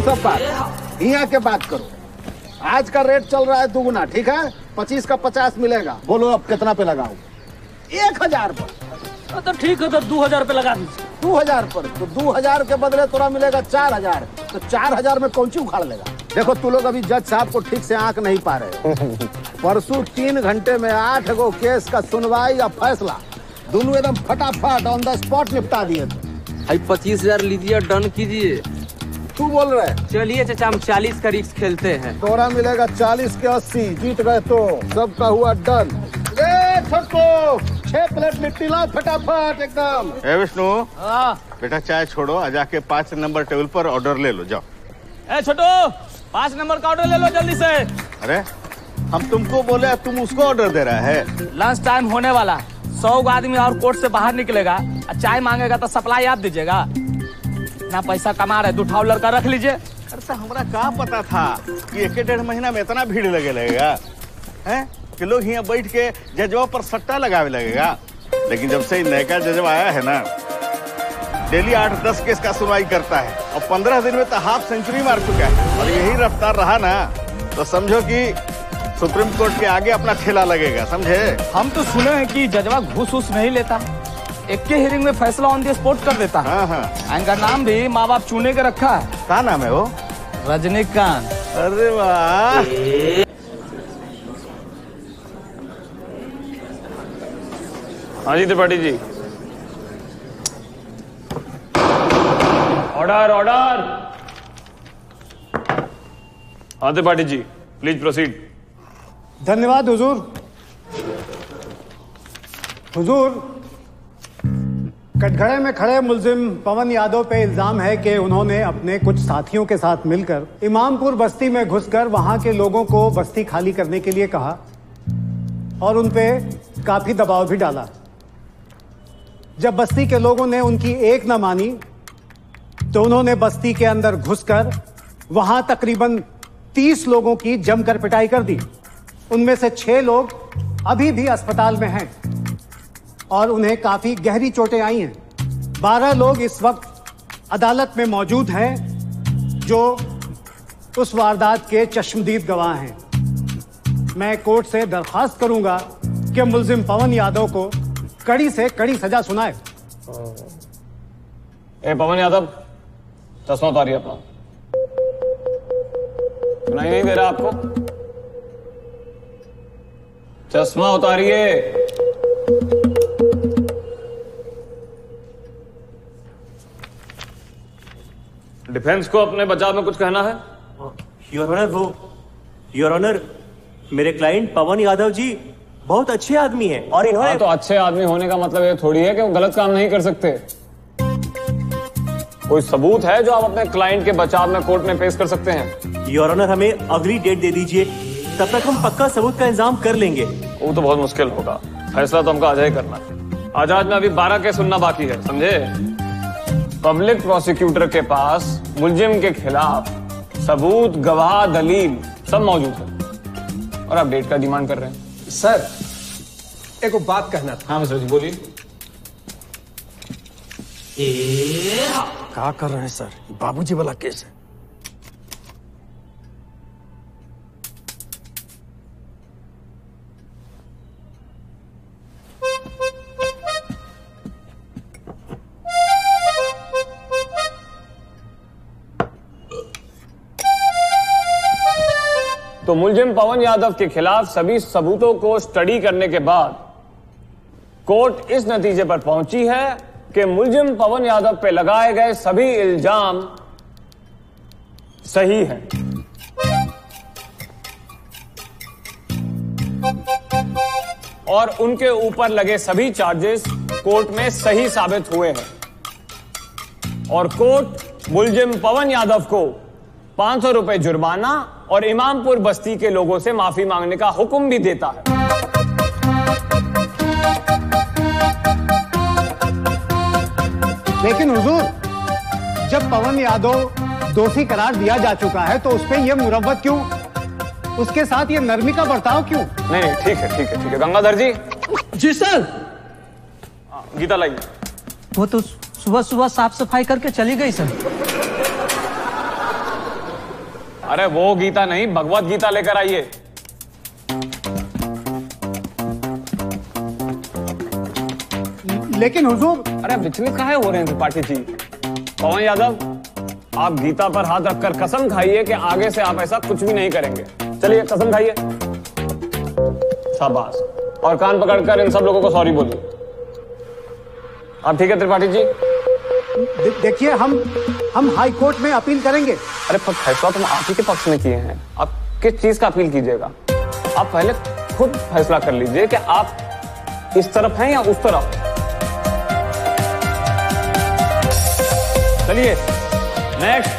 छोड़ो सब बात, यहाँ के बात करो। आज का रेट चल रहा है दुगुना, ठीक है? 25 का 50 मिलेगा। बोलो अब कितना पे लगाऊं? 1000 पर। तो ठीक है, तो 2000 पे लगा दीजिए। 2000 पर? तो 2000 के बदले तोरा मिलेगा 4000। तो 4000 में कौन सी उखाड़ लेगा? देखो तू लोग अभी जज साहब को ठीक से आंक नहीं पा रहे हो। परसों 3 घंटे में 8 गो केस का सुनवाई या फैसला दोनों एकदम फटाफट ऑन द स्पॉट निपटा दिए थे। 25,000 लीजिए, डन कीजिए। तू बोल रहे? चलिए चाचा, हम 40 का रिस्क खेलते हैं। तोरा मिलेगा 40 के 80। जीत गए तो सबका हुआ डन। 6 प्लेट लिट्टी लाओ फटाफट एकदम। ए विष्णु, बेटा चाय छोड़ो, आ जाके 5 नंबर टेबल पर ऑर्डर ले लो, जाओ। ए छोटू, 5 नंबर का ऑर्डर ले लो जल्दी से। अरे हम तुमको बोले, तुम उसको ऑर्डर दे रहा है। लंच टाइम होने वाला, 100 आदमी और कोर्ट से बाहर निकलेगा, चाय मांगेगा तो सप्लाई आप दीजिएगा ना। पैसा कमा रहे, 2 लड़का रख लीजिए। अरे तो हमरा क्या पता था कि 1-1.5 महीना में इतना भीड़ लगेगा हैं कि लोग यहाँ बैठ के जजवा पर सट्टा लगावे लगेगा। लेकिन जब से नया जजवा आया है ना, डेली 8-10 केस का सुनवाई करता है और 15 दिन में तो हाफ सेंचुरी मार चुका है। और यही रफ्तार रहा ना तो समझो कि सुप्रीम कोर्ट के आगे अपना ठेला लगेगा, समझे? हम तो सुने हैं कि जजवा घूस नहीं लेता, एक के हियरिंग में फैसला ऑन द स्पॉट कर देता है। हाँ। इनका नाम भी माँ बाप चुने के रखा है। क्या नाम है वो? रजनीकांत। अरे वाह। हाँ जी त्रिपाठी जी। Order order. हाँ त्रिपाठी जी, प्लीज प्रोसीड। धन्यवाद हुजूर। हुजूर, कटघरे में खड़े मुलजिम पवन यादव पे इल्जाम है कि उन्होंने अपने कुछ साथियों के साथ मिलकर इमामपुर बस्ती में घुसकर वहां के लोगों को बस्ती खाली करने के लिए कहा और उन पे काफी दबाव भी डाला। जब बस्ती के लोगों ने उनकी एक न मानी तो उन्होंने बस्ती के अंदर घुसकर वहां तकरीबन 30 लोगों की जमकर पिटाई कर दी। उनमें से 6 लोग अभी भी अस्पताल में हैं और उन्हें काफी गहरी चोटें आई हैं। 12 लोग इस वक्त अदालत में मौजूद हैं जो उस वारदात के चश्मदीद गवाह हैं। मैं कोर्ट से दरखास्त करूंगा कि मुलजिम पवन यादव को कड़ी से कड़ी सजा सुनाए। ए पवन यादव, चश्मा उतारिए अपना। सुनाई नहीं दे रहा आपको? चश्मा उतारिए। डिफेंस को अपने बचाव में कुछ कहना है? योर ऑनर, मेरे क्लाइंट पवन यादव जी बहुत अच्छे आदमी हैं और इन्होंने। हाँ, तो अच्छे आदमी होने का मतलब ये थोड़ी है कि वो गलत काम नहीं कर सकते। कोई सबूत है जो आप अपने क्लाइंट के बचाव में कोर्ट में पेश कर सकते हैं? योर ऑनर, हमें अगली डेट दे दीजिए, तब तक हम पक्का सबूत का इंतजाम कर लेंगे। वो तो बहुत मुश्किल होगा, फैसला तो हमको आज ही करना है। आज में अभी 12 केस सुनना बाकी है, समझे? पब्लिक प्रोसिक्यूटर के पास मुलजिम के खिलाफ सबूत, गवाह, दलील सब मौजूद है और आप डेट का डिमांड कर रहे हैं। सर, एक बात कहना था। हाँ मिश्रा जी बोलिए। क्या कर रहे हैं सर? बाबूजी वाला केस है। तो मुलजिम पवन यादव के खिलाफ सभी सबूतों को स्टडी करने के बाद कोर्ट इस नतीजे पर पहुंची है कि मुलजिम पवन यादव पे लगाए गए सभी इल्जाम सही हैं और उनके ऊपर लगे सभी चार्जेस कोर्ट में सही साबित हुए हैं और कोर्ट मुलजिम पवन यादव को 500 रुपए जुर्माना और इमामपुर बस्ती के लोगों से माफी मांगने का हुक्म भी देता है। लेकिन हुजूर, जब पवन यादव दोषी करार दिया जा चुका है तो उस पे ये मुरव्वत क्यों, उसके साथ ये नरमी का बर्ताव क्यों? नहीं ठीक है ठीक है ठीक है। गंगाधर जी। जी सर। गीता लाइए। वो तो सुबह सुबह साफ सफाई करके चली गई सर। अरे वो गीता नहीं, भगवत गीता लेकर आइए। लेकिन हुजूर। अरे विचलित काहे हो रहे हैं त्रिपाठी जी? पवन यादव, आप गीता पर हाथ रखकर कसम खाइए कि आगे से आप ऐसा कुछ भी नहीं करेंगे। चलिए कसम खाइए। शाबाश। और कान पकड़कर इन सब लोगों को सॉरी बोलिए। आप ठीक है त्रिपाठी जी? देखिए, हम हाई कोर्ट में अपील करेंगे। अरे फैसला तुम आप ही के पक्ष में किए हैं, आप किस चीज का अपील कीजिएगा? आप पहले खुद फैसला कर लीजिए कि आप इस तरफ हैं या उस तरफ। चलिए नेक्स्ट।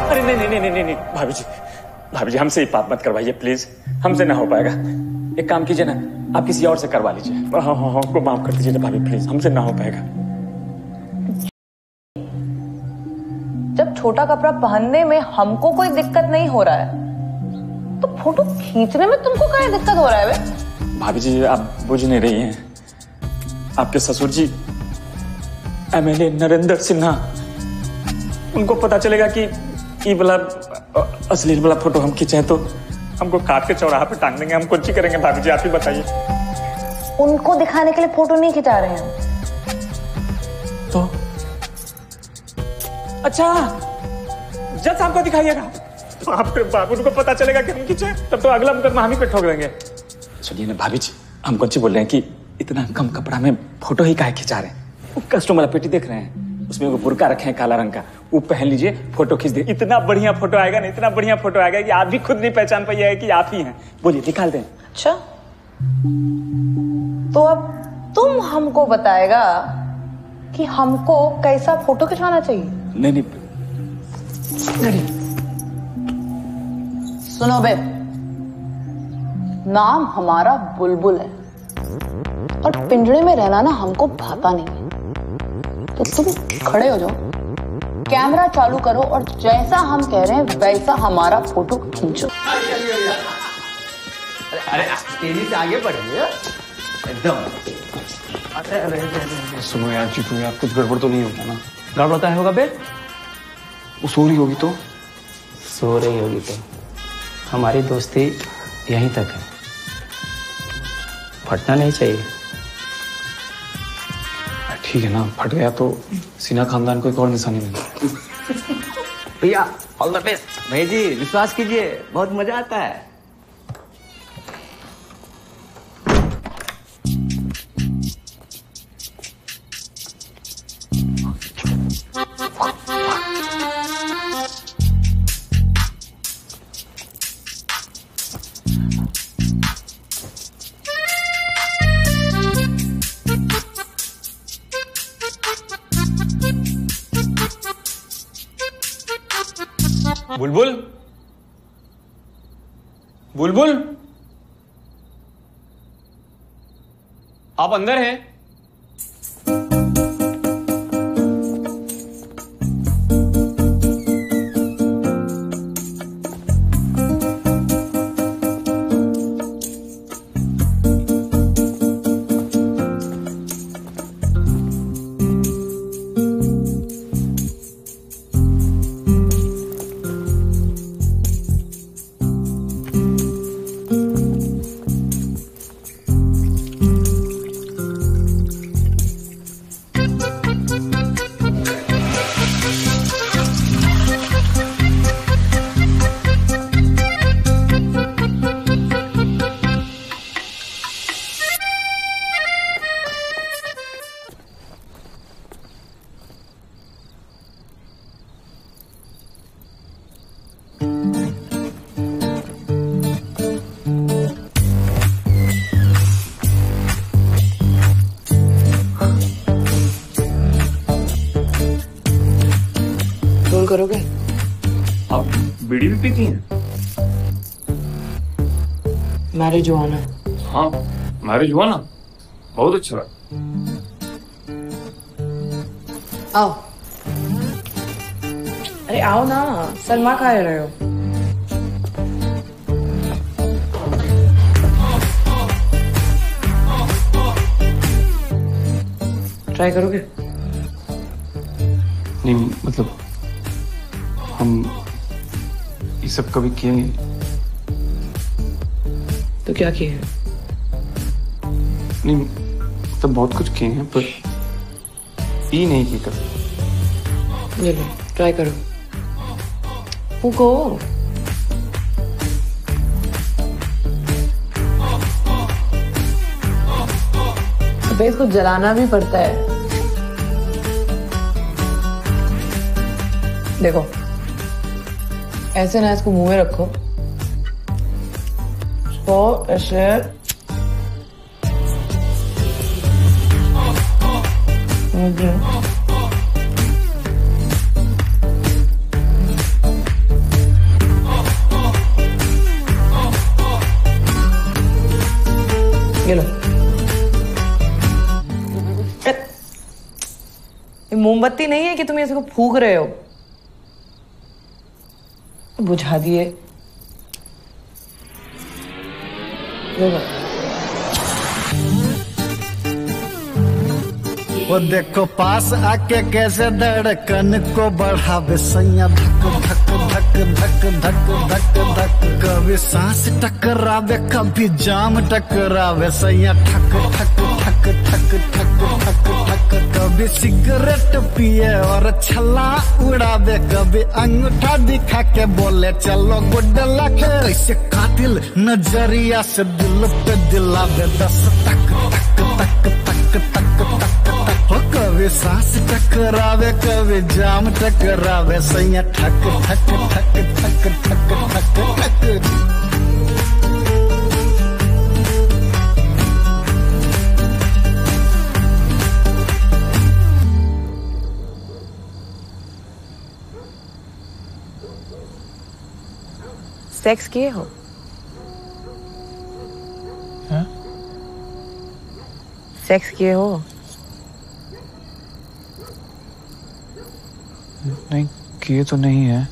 अरे नहीं नहीं नहीं नहीं नहीं भाभी जी हमसे ही पाप मत करवाइए प्लीज, हमसे ना हो पाएगा। एक काम कीजिए ना, आप किसी और से करवा लीजिए। हाँ हमको माफ कर दीजिए ना भाभी प्लीज, हमसे ना हो पाएगा। जब छोटा कपड़ा पहनने में हमको कोई दिक्कत नहीं हो रहा है तो फोटो खींचने में तुमको क्या दिक्कत हो रहा है बे? भाभी जी आप बुझ नहीं रही हैं, आपके ससुर जी एमएलए नरेंद्र सिन्हा, उनको पता चलेगा कि ये वाला अश्लील वाला फोटो हम खींचे तो हमको काट के चौराहा पे टांग देंगे। हम कुछ ही करेंगे भाभी जी, आप ही बताइए। उनको दिखाने के लिए फोटो नहीं खिंचा रहे हैं तो अच्छा जज साहब को दिखाइएगा तो आपके बाबू को पता चलेगा कि हम खींचे, तब तो अगला मुकदमा हम ही पे ठोक देंगे। सुनिए ना भाभी जी, हम कौन सी बोल रहे हैं कि इतना कम कपड़ा में फोटो ही काहे खिंचा रहे हैं? कस्टमर पेटी देख रहे हैं, उसमें वो बुर्का रखे हैं काला रंग का, वो पहन लीजिए, फोटो खींच दे। इतना बढ़िया फोटो आएगा ना, इतना बढ़िया फोटो आएगा कि आप भी खुद नहीं पहचान पाइए कि आप ही हैं। बोलिए निकाल दें। अच्छा तो अब तुम हमको बताएगा कि हमको कैसा फोटो खिंचवाना चाहिए? नहीं सुनो बे, नाम हमारा बुलबुल है और पिंजरे में रहना ना हमको भाता नहीं है। तो तुम खड़े हो जाओ, कैमरा चालू करो और जैसा हम कह रहे हैं वैसा हमारा फोटो खींचो। अरे तेजी से आगे बढ़िए एकदम। सुनो यार जीतू यार, कुछ गड़बड़ तो नहीं होगा ना? गड़बड़ क्या होगा बे? वो सो रही होगी तो? सो रही होगी तो हमारी दोस्ती यहीं तक है, फटना नहीं चाहिए। ठीक है ना, फट गया तो सिन्हा खानदान को एक और निशानी मिलेगी। भैया ऑल द बेस्ट। भाई जी विश्वास कीजिए, बहुत मजा आता है। बुलबुल, बुलबुल, आप अंदर हैं? करोगे? आप बीड़ी भी पीती हैं? मैरिजुआना। हाँ मैरिजुआना बहुत अच्छा है। आओ। अरे आओ ना, सलमा खा रहे हो? ट्राई करोगे? नहीं मतलब हम ये सब कभी किए नहीं। तो क्या किए हैं? नहीं तो बहुत कुछ किए हैं पर पी नहीं की कभी। ये लो ट्राई करो, फूको। अबे इसको जलाना भी पड़ता है। देखो ऐसे ना इसको मुंह में रखो, इसको ऐसे ये लो। ये मोमबत्ती नहीं है कि तुम इसको फूक रहे हो, बुझा दिए। वो देखो पास आके कैसे धड़कन को बढ़ावे सैया, धक धक धक धक धक धक धक। कभी सांस टकरावे कभी जाम टकरावे सैया, ठक ठक ठक ठक ठक ठक ठक। कभी सिगरेट पिए और छला उड़ावे, कभी अंगूठा दिखा के बोले चलो गुड लक। कैसे कातिल नजरिया से दिल पे दिलावे 10 तक तक तक तक तक तक। कभी सांस टकरावे कभी जाम टकरावे सैया, ठक ठक ठक ठक ठक ठक ठक। सेक्स किए हो? हाँ? सेक्स किए हो? नहीं किए तो नहीं है,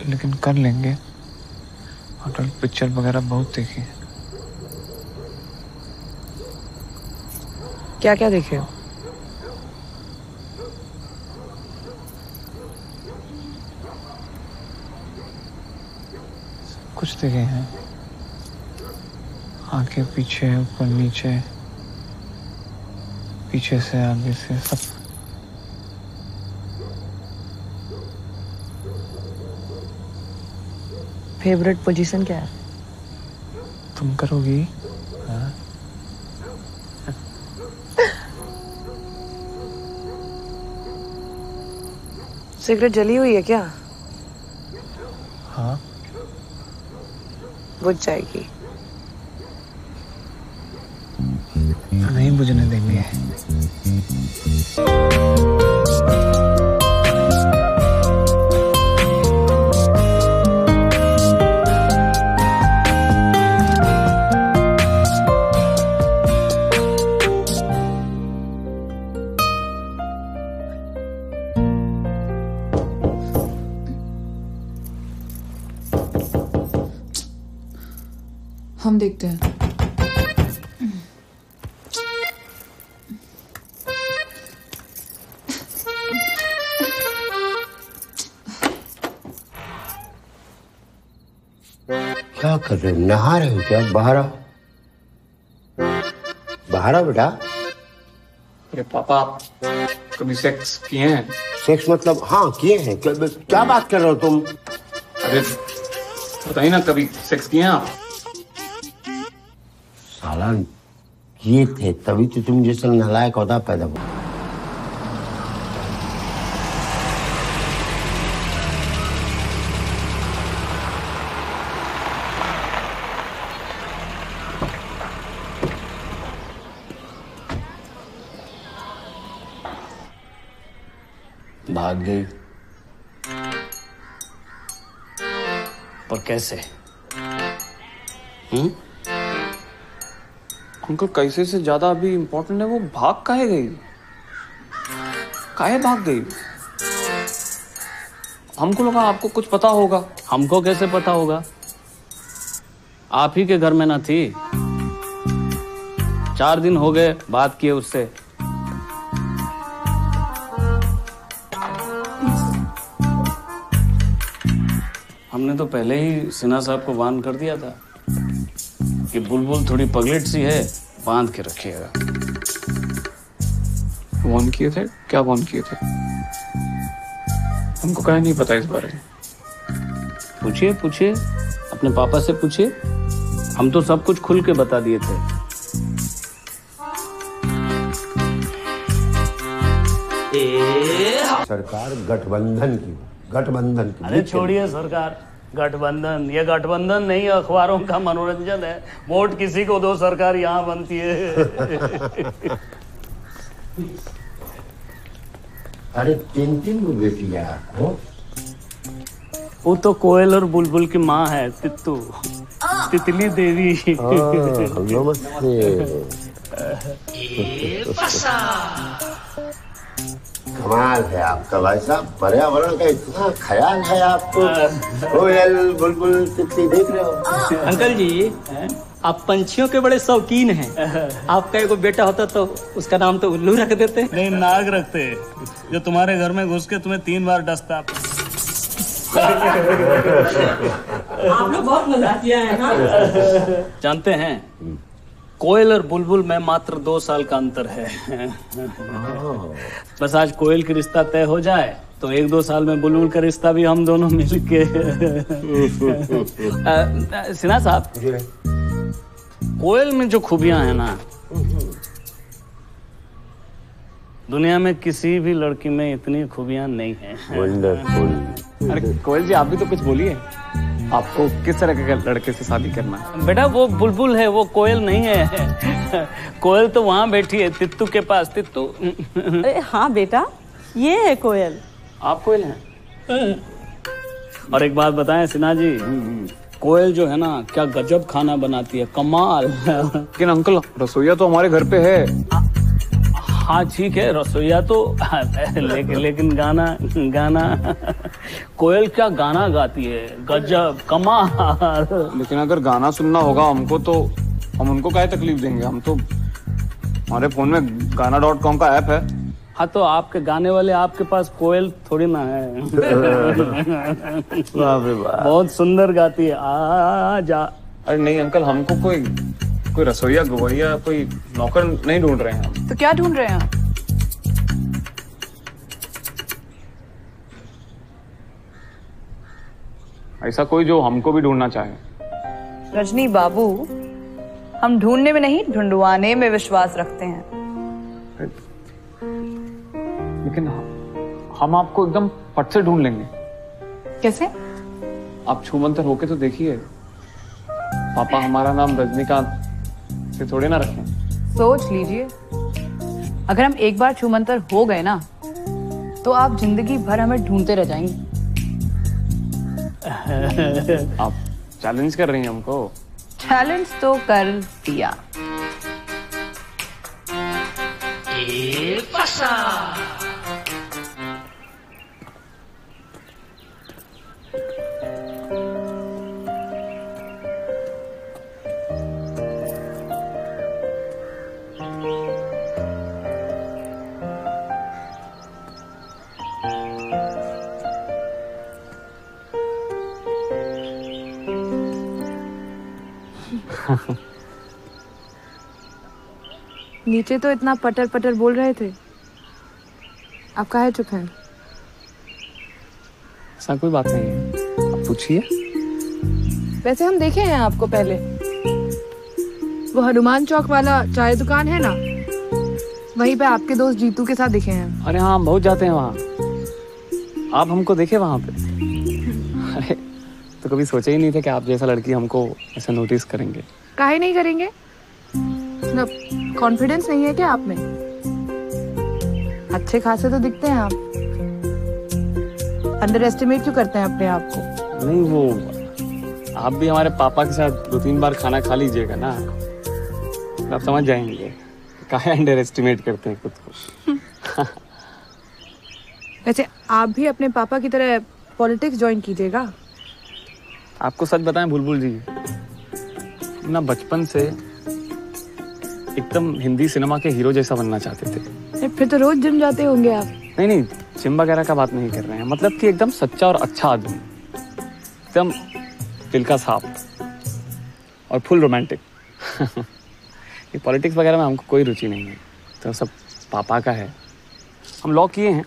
लेकिन कर लेंगे। होटल पिक्चर वगैरह बहुत देखी है। क्या क्या देखे हो? कुछ देखे हैं, आगे पीछे ऊपर नीचे, पीछे से आगे से सब। फेवरेट पोजीशन क्या है? तुम करोगी? हाँ? सिगरेट जली हुई है क्या? हाँ बुझ जाएगी। नहीं बुझने देंगे। हम देखते हैं। क्या कर रहे हो? नहा रहे हो क्या? बाहर आओ, बाहर आओ बेटा। अरे पापा कभी सेक्स किए हैं? सेक्स मतलब? हाँ किए हैं। क्या बात कर रहे हो तुम? अरे बताइए ना, कभी सेक्स किए हैं आप? साला ये थे तभी तो तुम जैसा नालायक होता पैदा हुआ। भाग गई। पर कैसे? उनको कैसे से ज्यादा अभी इम्पोर्टेंट है वो भाग काहे गई? काहे भाग गई? हमको लगा आपको कुछ पता होगा। हमको कैसे पता होगा? आप ही के घर में ना थी। 4 दिन हो गए बात किए उससे। हमने तो पहले ही सिन्हा साहब को वार्न कर दिया था कि बुलबुल थोड़ी पगलेट सी है, बांध के रखिएगा। वार्न किए थे? क्या वार्न किए थे? हमको क्या नहीं पता इस बारे में। पूछिए पूछिए, अपने पापा से पूछिए, हम तो सब कुछ खुल के बता दिए थे। सरकार गठबंधन की अरे छोड़िए सरकार, गठबंधन, ये गठबंधन नहीं, अखबारों का मनोरंजन है। वोट किसी को दो, सरकार यहाँ बनती है। अरे 3 बेटियां हो? वो तो कोयल और बुलबुल की माँ है, तित्तू, तितली देवी। कमाल है आपका भाई साहब, पर्यावरण का इतना ख्याल है आपको। कोयल बुलबुल तितली देख रहे हो? अंकल जी, आप पंछियों के बड़े शौकीन हैं। आपका एगो बेटा होता तो उसका नाम तो उल्लू रख देते। नहीं, नाग रखते, जो तुम्हारे घर में घुस के तुम्हें 3 बार डसता। आप लोग बहुत मजाकिया हैं। जानते हैं, कोयल और बुलबुल में मात्र 2 साल का अंतर है। बस आज कोयल की रिश्ता तय हो जाए तो 1-2 साल में बुलबुल का रिश्ता भी हम दोनों मिलके। सिन्हा साहब, कोयल में जो खूबियां हैं ना, दुनिया में किसी भी लड़की में इतनी खूबियां नहीं हैं। वंडरफुल। अरे कोयल जी, आप भी तो कुछ बोलिए। आपको किस तरह के लड़के से शादी करना है? बेटा वो बुलबुल है, वो कोयल नहीं है। कोयल तो वहाँ बैठी है तित्तू के पास। तित्तू। अरे हाँ बेटा, ये है कोयल। आप कोयल हैं? और एक बात बताएं सिन्हा जी, कोयल जो है ना, क्या गजब खाना बनाती है, कमाल। लेकिन अंकल, रसोईया तो हमारे घर पे है। हाँ ठीक है, रसोईया तो लेकिन गाना कोयल क्या गाना गाती है, गजब कमाल। लेकिन अगर गाना सुनना होगा हमको तो हम उनको क्या तकलीफ देंगे? हम तो, हमारे फोन में गाना.com का ऐप है। हाँ तो आपके गाने वाले आपके पास कोयल थोड़ी ना है। बहुत सुंदर गाती है, आ जा। अरे नहीं अंकल, हमको कोई रसोईया गवैया कोई नौकर नहीं ढूंढ रहे हैं हम। तो क्या ढूंढ रहे हैं आप? ऐसा कोई जो हमको भी ढूंढना चाहे। रजनी बाबू, हम ढूंढने में नहीं, ढूंढवाने में विश्वास रखते हैं। लेकिन हम आपको एकदम फट से ढूंढ लेंगे। कैसे? आप छूमंतर होके तो देखिए। पापा हमारा नाम रजनीकांत से थोड़े ना रखें। सोच लीजिए, अगर हम एक बार छूमंतर हो गए ना, तो आप जिंदगी भर हमें ढूंढते रह जाएंगे। आप चैलेंज कर रही हैं हमको? चैलेंज तो कर दिया। नीचे तो इतना पटर पटर बोल रहे थे, आप काहे चुप हैं? ऐसा कोई बात नहीं है, आप पूछिए। वैसे हम देखे हैं आपको पहले, वो हनुमान चौक वाला चाय दुकान है ना, वहीं पे आपके दोस्त जीतू के साथ दिखे हैं। अरे हाँ, हम बहुत जाते हैं वहाँ। आप हमको देखे वहाँ पे? अरे तो कभी सोचा ही नहीं था कि आप जैसा लड़की हमको ऐसा नोटिस करेंगे। काहे नहीं करेंगे? मतलब कॉन्फिडेंस नहीं है क्या आप में? अच्छे खासे तो दिखते हैं आप, अंडर एस्टिमेट क्यों करते हैं अपने आप को? नहीं, वो आप भी हमारे पापा के साथ 2-3 बार खाना खा लीजिएगा ना, आप समझ जाएंगे काहे अंडर एस्टिमेट करते हैं खुद को। वैसे आप भी अपने पापा की तरह पॉलिटिक्स ज्वाइन कीजिएगा। आपको सच बताएं बुलबुल जी, ना बचपन से एकदम हिंदी सिनेमा के हीरो जैसा बनना चाहते थे। फिर तो रोज जिम जाते होंगे आप। नहीं, जिम वगैरह का बात नहीं कर रहे हैं, मतलब कि एकदम सच्चा और अच्छा आदमी। एकदम दिल का साफ और फुल रोमांटिक। ये पॉलिटिक्स वगैरह में हमको कोई रुचि नहीं है, तो सब पापा का है। हम लॉ किए हैं,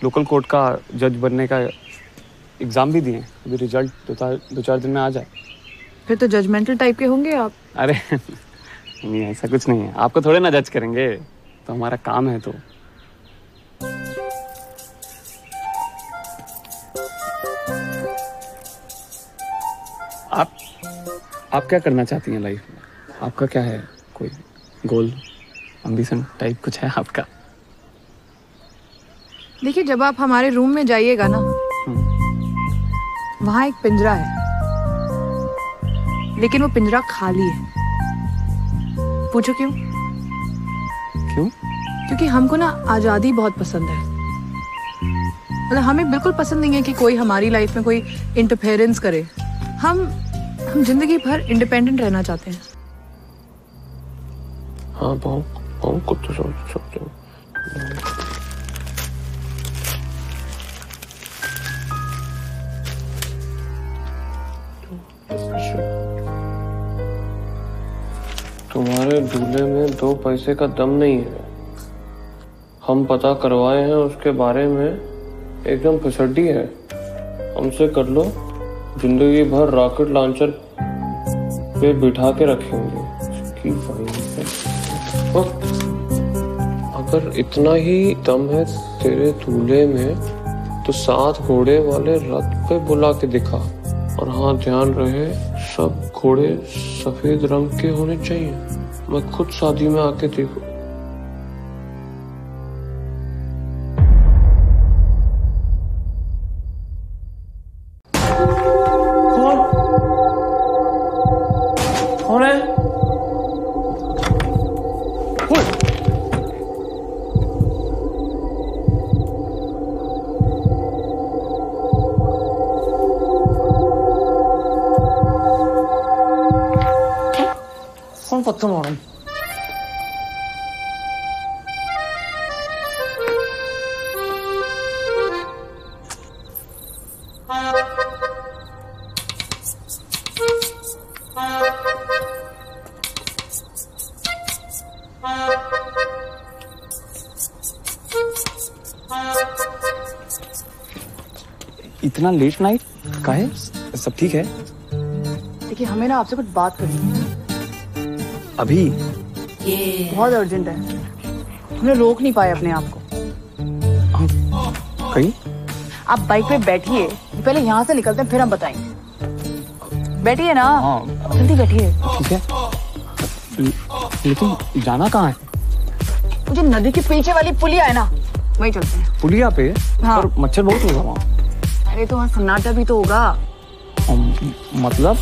लोकल कोर्ट का जज बनने का एग्ज़ाम भी दिए, अभी रिजल्ट 2-4 दिन में आ जाए। फिर तो जजमेंटल टाइप के होंगे आप। अरे नहीं, ऐसा कुछ नहीं है। आपको थोड़े ना जज करेंगे, तो हमारा काम है। तो आप क्या करना चाहती हैं लाइफ में? आपका क्या है, कोई गोल, एम्बिशन टाइप कुछ है आपका? देखिए, जब आप हमारे रूम में जाइएगा ना, वहां एक पिंजरा है, लेकिन वो पिंजरा खाली है। पूछो क्यों? क्यों? क्योंकि हमको ना आजादी बहुत पसंद है। मतलब हमें बिल्कुल पसंद नहीं है कि कोई हमारी लाइफ में कोई इंटरफेरेंस करे। हम जिंदगी भर इंडिपेंडेंट रहना चाहते हैं। हाँ, बहुत कुछ तो सोचते हो। तुम्हारे दूल्हे में 2 पैसे का दम नहीं है। हम पता करवाए हैं उसके बारे में, एकदम फिसड्डी है। हमसे कर लो, जिंदगी भर रॉकेट लॉन्चर पे बिठा के रखेंगे। अगर इतना ही दम है तेरे दूल्हे में, तो 7 घोड़े वाले रथ पे बुला के दिखा। और हाँ, ध्यान रहे, सब घोड़े सफेद रंग के होने चाहिए। मैं खुद शादी में आके देखूं। कौन है? कौन पत्थर मारा? इतना लेट नाइट का है? सब ठीक है? देखिए, हमें ना आपसे कुछ बात करनी है अभी। बहुत अर्जेंट है। हमने रोक नहीं पाए अपने आप को। कहीं? आप बाइक पे बैठिए, पहले यहाँ से निकलते हैं, फिर हम बताएंगे। बैठिए ना। हाँ। जल्दी बैठिए। ठीक है, लेकिन जाना कहाँ है? मुझे नदी के पीछे वाली पुलिया है ना, वहीं चलते हैं। पुलिया पे? हाँ। और मच्छर बहुत होगा वहाँ। अरे तो वहाँ सन्नाटा भी तो होगा। मतलब?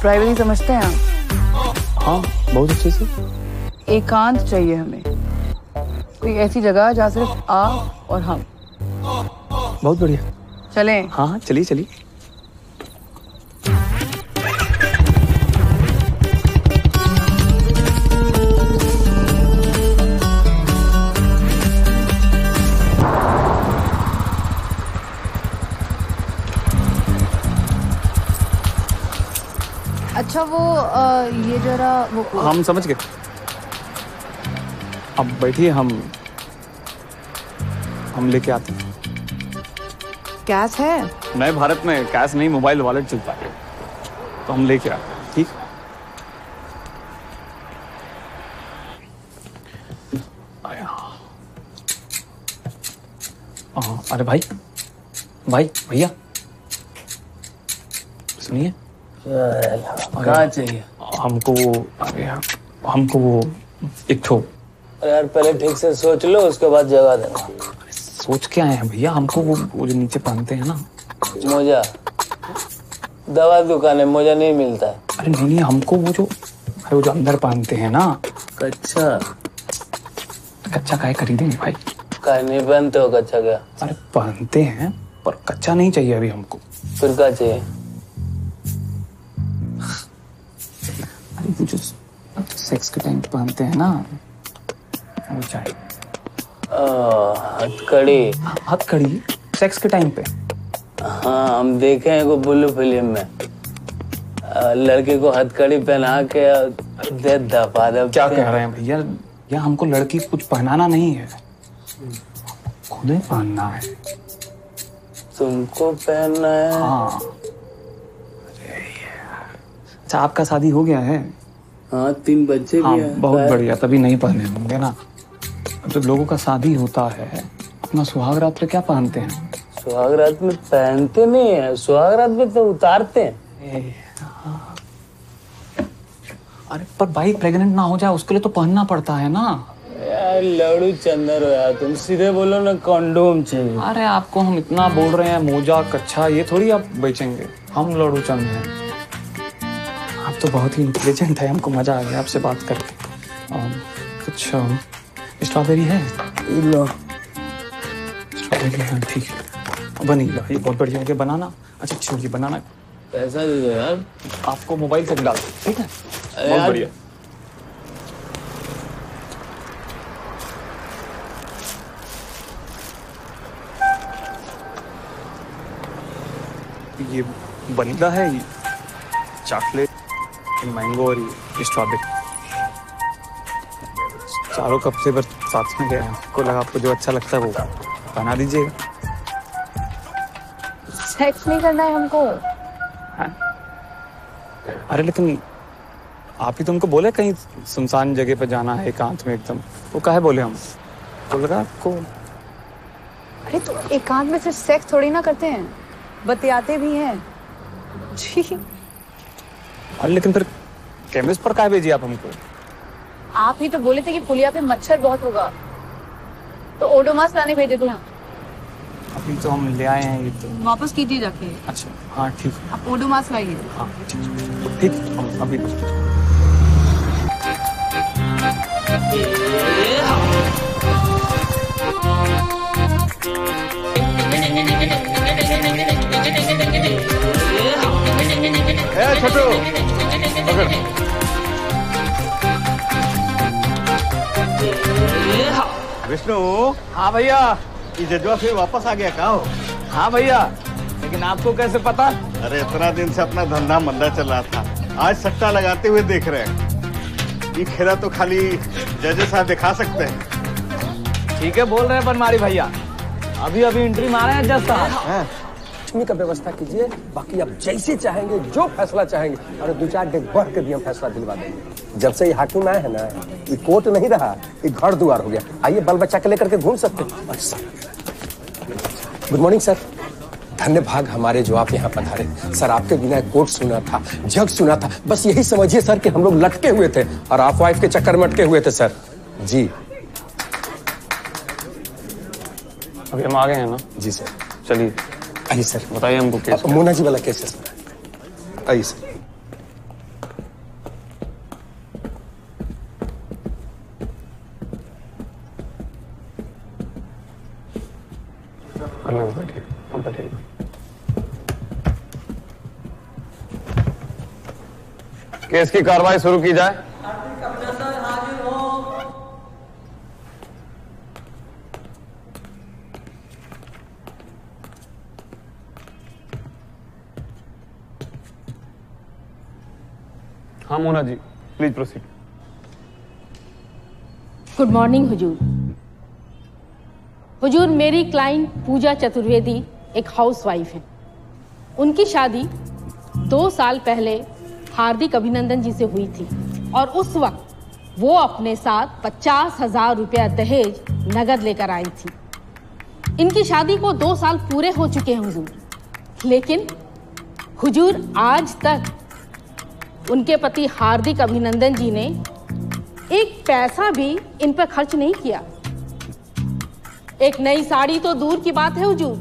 प्राइवेसी समझते हैं आप? हाँ, बहुत अच्छे से। एकांत चाहिए हमें, कोई ऐसी जगह जहाँ सिर्फ आप और हम। बहुत बढ़िया, चलें? हाँ चलिए चलिए। अच्छा, वो ये जरा वो हम समझ गए। अब बैठिए, हम लेके आते हैं। कैश है? नए भारत में कैश नहीं, मोबाइल वॉलेट चलता है, तो हम लेके आते हैं। ठीक? अरे भैया सुनिए। कहाँ चाहिए? हमको वो एक ठो। अरे यार, पहले ठीक से सोच लो, उसके बाद जगह देना। सोच के आए हैं भैया, हमको वो जो नीचे पहनते हैं ना, मोजा। दवा दुकान है, मोजा नहीं मिलता है। अरे नहीं, हमको वो जो अंदर पहनते हैं ना। कच्चा काय खरीदेंगे भाई? काय नहीं पहनते हो कच्चा? क्या? अरे पहनते हैं, पर कच्चा नहीं चाहिए अभी हमको। फिर क्या चाहिए? वो जो सेक्स के टाइम पहनते हैं ना, वो चाहिए। हथकड़ी? हथकड़ी सेक्स के टाइम पे? हाँ हम देखे हैं को बुल्लू फिल्म में लड़के को हथकड़ी पहना के दे दफा दे। क्या कह रहे हैं भैया? या हमको लड़की कुछ पहनाना नहीं है, खुद ही पहनना है। तुमको पहनना है? हाँ। अच्छा आपका शादी हो गया है? हाँ 3 बच्चे भी हैं। बहुत बढ़िया, तभी नहीं पहने होंगे ना। जब लोगों का शादी होता है अपना सुहाग रात पे क्या पहनते हैं? सुहाग रात में पहनते नहीं है, सुहाग रात में तो उतारते हैं। अरे पर भाई प्रेग्नेंट ना हो जाए उसके लिए तो पहनना पड़ता है ना यार। लड़ू चंदर हो यार, तुम सीधे बोलो ना कंडोम चाहिए। अरे आपको हम इतना बोल रहे हैं मोजा कच्छा ये थोड़ी आप बेचेंगे, हम लड़ू चंद हैं। आप तो बहुत ही इंटेलिजेंट है, हमको मजा आ गया आपसे बात करके। कुछ स्ट्रॉबेरी है? लो स्ट्रॉबेरी है, ठीक है बनी लो, ये बहुत बढ़िया हो गया। बनाना अच्छा छोड़िए, बनाना पैसा दे दो यार। आपको मोबाइल से डाल दो, ठीक है? बहुत बढ़िया। ये वनीला है, ये चॉकलेट, ये मैंगो और ये स्ट्रॉबेरी, चारों कप से बस साथ में गए हैं। आपको लगा आपको जो अच्छा लगता है वो बना दीजिएगा। सेक्स नहीं करना है हमको। अरे लेकिन आप ही तुमको बोले कहीं सुनसान जगह पे जाना है एकांत में एकदम, वो काहे बोले हम? तो लगा आपको। अरे तो एकांत में सिर्फ सेक्स थोड़ी ना करते हैं, बतियाते भी हैं जी। अरे लेकिन फिर केमिस्ट पर काहे भेजिए आप हमको? आप ही तो बोले थे कि पुलिया पे मच्छर बहुत होगा, तो ओडोमास लाने भेजे थे। अभी तो हम ले आए हैं ये तो। वापस कीजिए जाके। अच्छा हाँ ठीक है। आप ओडोमास लाइए। हाँ ठीक, हम अभी छोटू विष्णु। हाँ भैया। जजवा फिर वापस आ गया? कहाँ हो? हाँ भैया, लेकिन आपको कैसे पता? अरे इतना दिन से अपना धंधा मंदा चल रहा था, आज सट्टा लगाते हुए देख रहे हैं। ये खेला तो खाली जज साहब दिखा सकते हैं। ठीक है बोल रहे हैं बनमारी भैया, अभी अभी एंट्री मारे हैं जज साहब। लक्ष्मी का व्यवस्था कीजिए, बाकी आप जैसे चाहेंगे जो फैसला चाहेंगे, और 2-4 डेग बढ़ के भी हम फैसला दिलवा देंगे। जब से ये हाकिम आए हैं ना, ये कोर्ट नहीं रहा, ये घर द्वार हो गया। आइए बाल बच्चा के लेकर के घूम सकते हैं। अच्छा गुड मॉर्निंग सर। धन्य भाग हमारे जो आप यहाँ पधारे। सर आपके बिना कोर्ट सुना था, जग सुना था, बस यही समझिए सर कि हम लोग लटके हुए थे और आप वाइफ के चक्कर में अटके हुए थे सर जी। अभी हम आ गए हैं ना? जी सर। चलिए आइए सर। बताइए हमको केस। मोना जी वाला केस है सर। आइए सर। केस की कार्रवाई शुरू की जाए। हाँ Mona ji please proceed. Good morning हुजूर। हुजूर मेरी क्लाइंट पूजा चतुर्वेदी एक हाउसवाइफ है। उनकी शादी 2 साल पहले हार्दिक अभिनंदन जी से हुई थी और उस वक्त वो अपने साथ 50,000 रुपया दहेज नगद लेकर आई थी। इनकी शादी को 2 साल पूरे हो चुके हैं हुजूर, लेकिन हुजूर आज तक उनके पति हार्दिक अभिनंदन जी ने एक पैसा भी इन पर खर्च नहीं किया। एक नई साड़ी तो दूर की बात है हुजूर,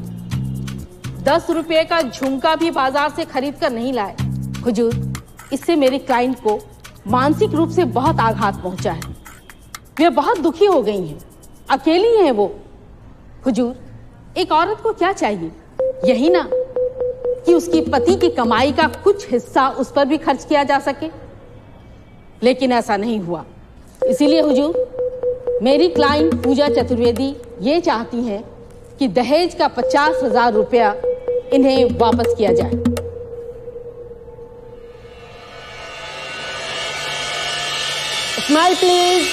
10 रुपये का झुमका भी बाजार से खरीद कर नहीं लाए। हुजूर इससे मेरी क्लाइंट को मानसिक रूप से बहुत आघात पहुंचा है। वे बहुत दुखी हो गई हैं, अकेली हैं वो। हुजूर एक औरत को क्या चाहिए, यही ना कि उसकी पति की कमाई का कुछ हिस्सा उस पर भी खर्च किया जा सके, लेकिन ऐसा नहीं हुआ। इसीलिए हुजूर मेरी क्लाइंट पूजा चतुर्वेदी ये चाहती हैं कि दहेज का 50,000 रुपया इन्हें वापस किया जाए। Smile please.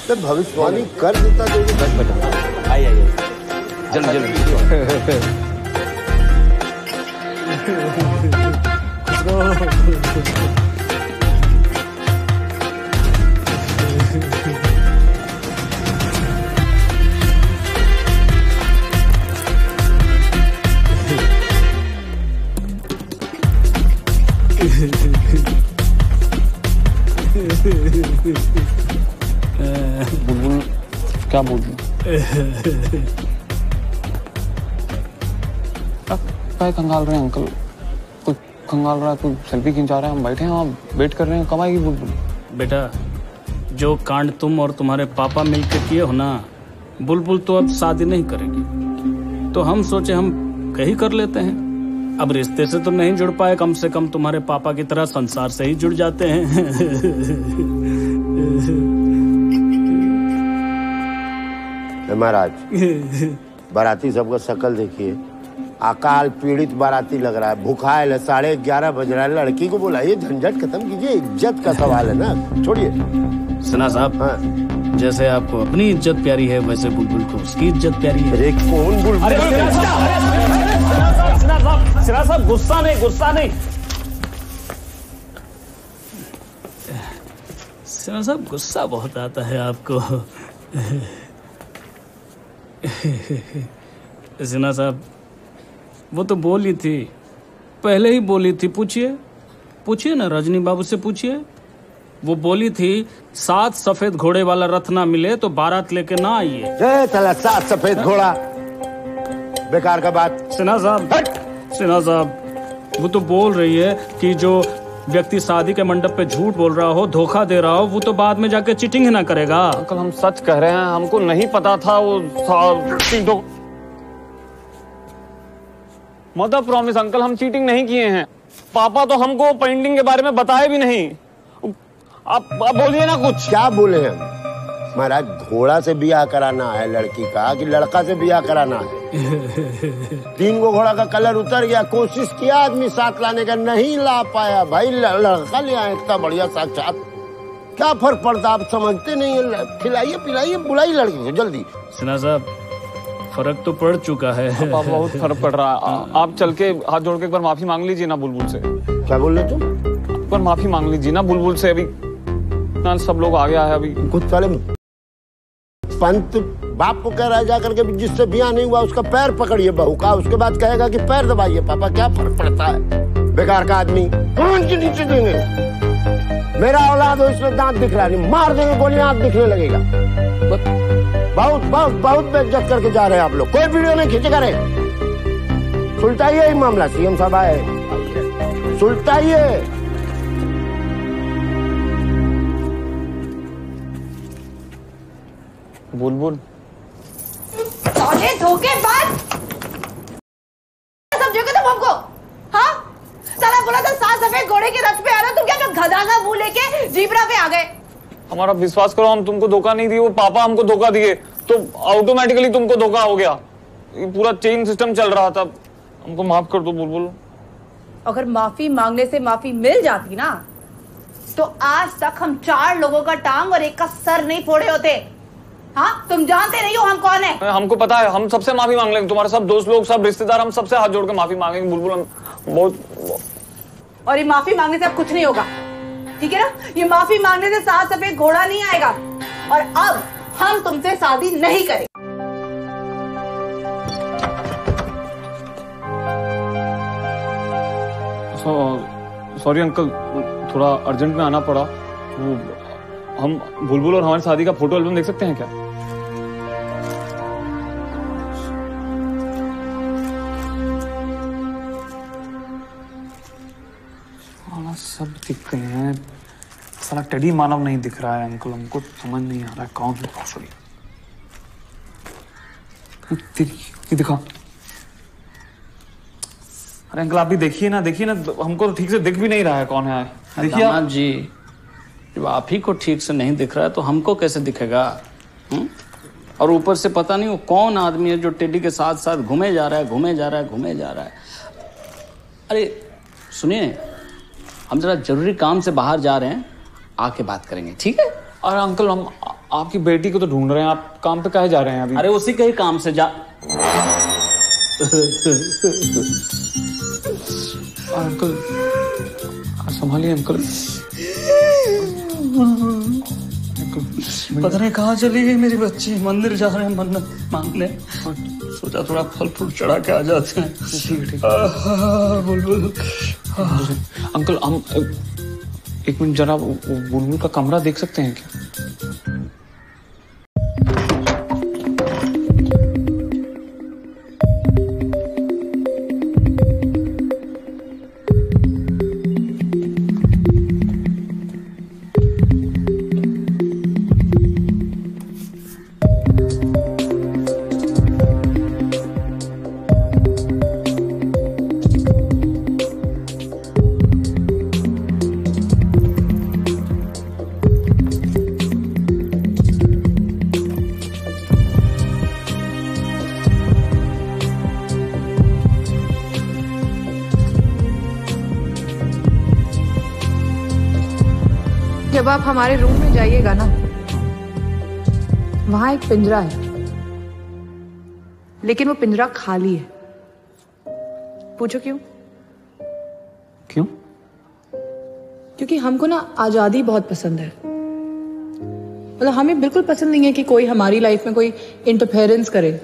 तो भविष्यवाणी कर देता तो ये बच बचा। आइए जल्दी जल्दी। बुलबुल क्या बोल क्या कंगाल रहे हैं अंकल? कोई कंगाल रहा है, कोई सेल्फी खिंचा रहा है, हम बैठे हैं वहाँ वेट कर रहे हैं, कब आएगी बुलबुल? बेटा जो कांड तुम और तुम्हारे पापा मिलकर किए हो ना, बुलबुल तो अब शादी नहीं करेगी, तो हम सोचे हम कहीं कर लेते हैं। अब रिश्ते से तो नहीं जुड़ पाए, कम से कम तुम्हारे पापा की तरह संसार से ही जुड़ जाते हैं। महाराज बाराती सबका शकल देखिए, अकाल पीड़ित बाराती लग रहा है, भूखा है, 11:30 बज रहा है। लड़की को बुलाइए, झंझट खत्म कीजिए, इज्जत का सवाल है ना, छोड़िए। सिन्हा साहब, हाँ। जैसे आपको अपनी इज्जत प्यारी है, वैसे बुलबुल को उसकी इज्जत प्यारी है। अरे कौन बुलबुल? सिन्हा साहब गुस्सा नहीं, गुस्सा नहीं। सिन्हा साहब गुस्सा बहुत आता है आपको। सिन्हा साहब वो तो बोली थी, पहले ही बोली थी, पूछिए पूछिए ना, रजनी बाबू से पूछिए। वो बोली थी 7 सफेद घोड़े वाला रथ ना मिले तो बारात लेके ना आइए। 7 सफेद घोड़ा, बेकार का बात। सिन्हा साहब वो तो बोल रही है कि जो व्यक्ति शादी के मंडप पे झूठ बोल रहा हो, धोखा दे रहा हो, वो तो बाद में जाके चीटिंग ही ना करेगा। अंकल हम सच कह रहे हैं, हमको नहीं पता था वो मदर प्रॉमिस अंकल, हम चीटिंग नहीं किए हैं। पापा तो हमको पेंटिंग के बारे में बताए भी नहीं। आप बोलिए ना कुछ। क्या बोले हैं महाराज? घोड़ा से ब्याह कराना है लड़की का कि लड़का से ब्याह कराना है? 3 घोड़ा का कलर उतर गया, कोशिश किया आदमी साथ लाने का, नहीं ला पाया भाई। लड़का ले आया इतना बढ़िया, साक्षात। क्या फर्क पड़ता, आप समझते नहीं है। खिलाइए पिलाइए, बुलाइए लड़की को जल्दी। सिन्हा साहब फर्क तो पड़ चुका है। बहुत फर्क पड़ रहा है। आप चल के हाथ जोड़ के एक बार माफी मांग लीजिए ना बुलबुल से। क्या बोल रहे तुम? एक बार माफी मांग लीजिए ना बुलबुल से। अभी सब लोग आ गया है। अभी कुछ साले पंत बाप को कह रहा है जाकर के जिससे ब्याह नहीं हुआ उसका पैर पकड़िए बहू का, उसके बाद कहेगा कि पैर दबाइए पापा। क्या फर्क पड़ता है? बेकार का आदमी। कौन के नीचे देंगे? मेरा औलाद हो, इसमें दांत दिख रहा नहीं, मार देंगे गोली, आंख दिखने लगेगा। बहुत बहुत बहुत बेइज्जत करके जा रहे हैं आप लोग। कोई वीडियो नहीं खींचेगा रे। सुलटाइए ही मामला, सीएम साहब आए, सुलटाइए। बुलबुल धोखेबाज समझोगे तुम हमको? हाँ साला बोला था 7 सफेद घोड़े के रथ पे आ रहा, तुम क्या गधा मुंह लेके जीब्रा पे आ गए? हमारा विश्वास करो, हम तुमको धोखा नहीं दिए, वो पापा हमको धोखा दिए, तो ऑटोमेटिकली तुमको धोखा हो गया। ये पूरा चेन सिस्टम चल रहा था। हमको माफ कर दो बुलबुल। अगर माफी मांगने से माफी मिल जाती ना, तो आज तक हम 4 लोगों का टांग और एक का सर नहीं फोड़े होते। हाँ तुम जानते नहीं हो हम कौन है? हमको पता है, हम सबसे माफी मांग लेंगे। तुम्हारे सब दोस्त लोग, सब रिश्तेदार, हम सबसे हाथ जोड़ के माफी मांगेंगे बुलबुल। हम बहुत। और ये माफी मांगने से अब कुछ नहीं होगा, ठीक है ना? ये माफी मांगने से 7 सफेद घोड़ा नहीं आएगा। और अब हम तुमसे शादी नहीं करेंगे। सॉरी अंकल, थोड़ा अर्जेंट में आना पड़ा। वो हम बुलबुल और हमारी शादी का फोटो एल्बम देख सकते हैं क्या? सब दिख गए हैं, साला टेडी मानव नहीं दिख रहा है अंकल। हमको समझ नहीं आ रहा है कौन है। सॉरी दिखा। अरे अंकल आप भी देखिए ना, देखिए ना, हमको तो ठीक से दिख भी नहीं रहा है कौन है। देखिए दामाद जी, जब आप ही को ठीक से नहीं दिख रहा है तो हमको कैसे दिखेगा? और ऊपर से पता नहीं वो कौन आदमी है जो टेडी के साथ साथ घूमे जा रहा है, घूमे जा रहा है, घूमे जा रहा है। अरे सुनिए, हम जरा जरूरी काम से बाहर जा रहे हैं, आके बात करेंगे, ठीक है? और अंकल हम आपकी बेटी को तो ढूंढ रहे हैं, आप काम पे काहे जा रहे हैं अभी? अरे उसी के ही काम से जा। अंकल संभालिए अंकल। पता नहीं कहाँ चली गई मेरी बच्ची। मंदिर जा रहे हैं मन्नत मांगने, सोचा थोड़ा फल फ्रूट चढ़ा के आ जाते हैं। ठीक है बुलबुल। अंकल हम एक मिनट जरा बुलबुल का कमरा देख सकते हैं क्या? जब आप हमारे रूम में जाइएगा ना, वहां एक पिंजरा है, लेकिन वो पिंजरा खाली है। पूछो क्यों? क्यों? क्योंकि हमको ना आजादी बहुत पसंद है। मतलब हमें बिल्कुल पसंद नहीं है कि कोई हमारी लाइफ में कोई इंटरफेरेंस करे।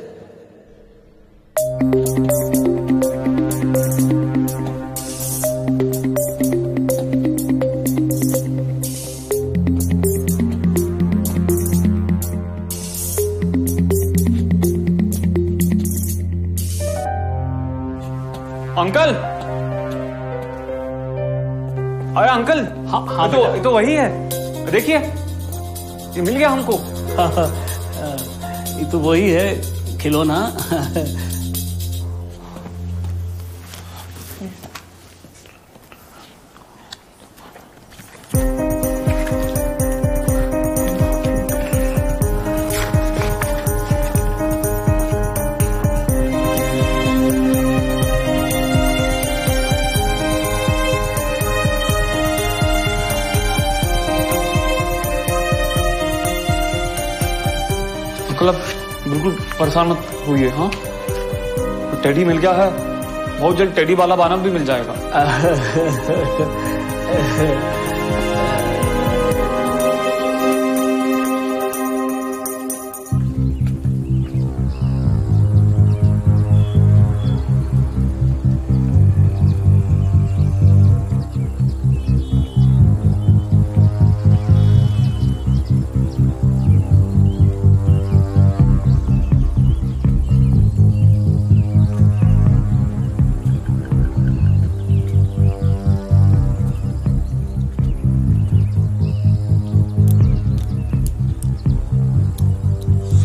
अंकल, अरे अंकल, हाँ तो वही है, देखिए ये मिल गया हमको। ये तो वही है खिलौना। मतलब बिल्कुल परेशान मत होइए। हाँ, टेडी मिल गया है, बहुत जल्द टेडी वाला बानम भी मिल जाएगा।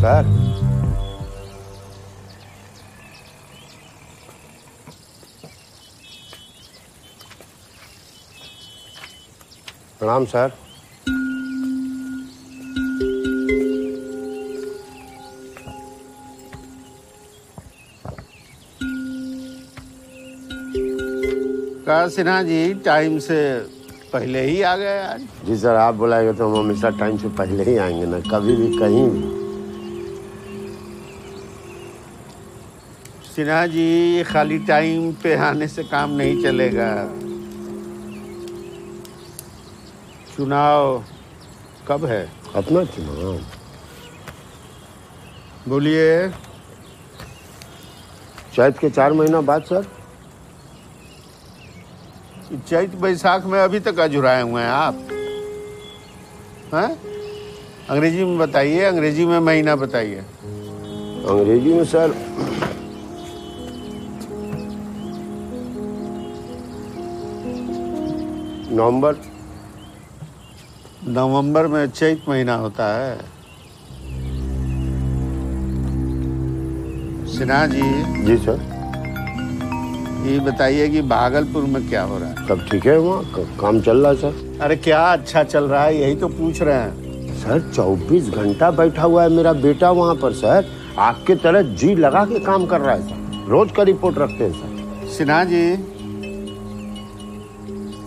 सर, प्रणाम सर। का सिन्हा जी टाइम से पहले ही आ गए आज? जी सर, आप बुलाएंगे तो हम हमेशा टाइम से पहले ही आएंगे ना, कभी भी कहीं भी। सिन्हा जी, खाली टाइम पे आने से काम नहीं चलेगा। चुनाव कब है? अपना चुनाव? बोलिए। चैत के 4 महीना बाद सर। चैत बैसाख में अभी तक अजुराए हुए हैं आप? हैं? अंग्रेजी में बताइए, अंग्रेजी में महीना बताइए। अंग्रेजी में सर नवंबर। नवंबर में चैत महीना होता है? सिन्हा जी। जी सर। ये बताइए कि भागलपुर में क्या हो रहा है? सब ठीक है वहाँ? काम चल रहा है सर। अरे क्या अच्छा चल रहा है, यही तो पूछ रहे हैं। सर 24 घंटा बैठा हुआ है मेरा बेटा वहाँ पर सर, आपके तरह जी लगा के काम कर रहा है सर, रोज का रिपोर्ट रखते हैं सर। सिन्हा जी,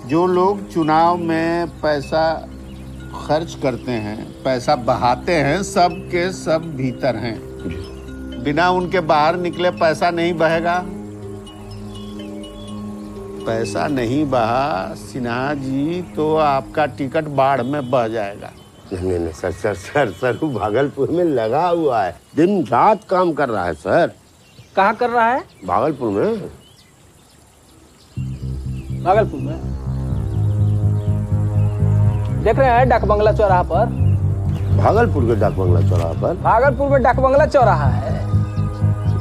जो लोग चुनाव में पैसा खर्च करते हैं, पैसा बहाते हैं, सब के सब भीतर हैं। बिना उनके बाहर निकले पैसा नहीं बहेगा। पैसा नहीं बहा सिन्हा जी तो आपका टिकट बाढ़ में बह जाएगा। नहीं सर वो भागलपुर में लगा हुआ है, दिन रात काम कर रहा है सर। कहाँ कर रहा है? भागलपुर में। भागलपुर में देख रहे हैं डाक बंगला चौराहा पर। भागलपुर के डाक बंगला चौराहा पर? भागलपुर में डाक बंगला चौराहा है।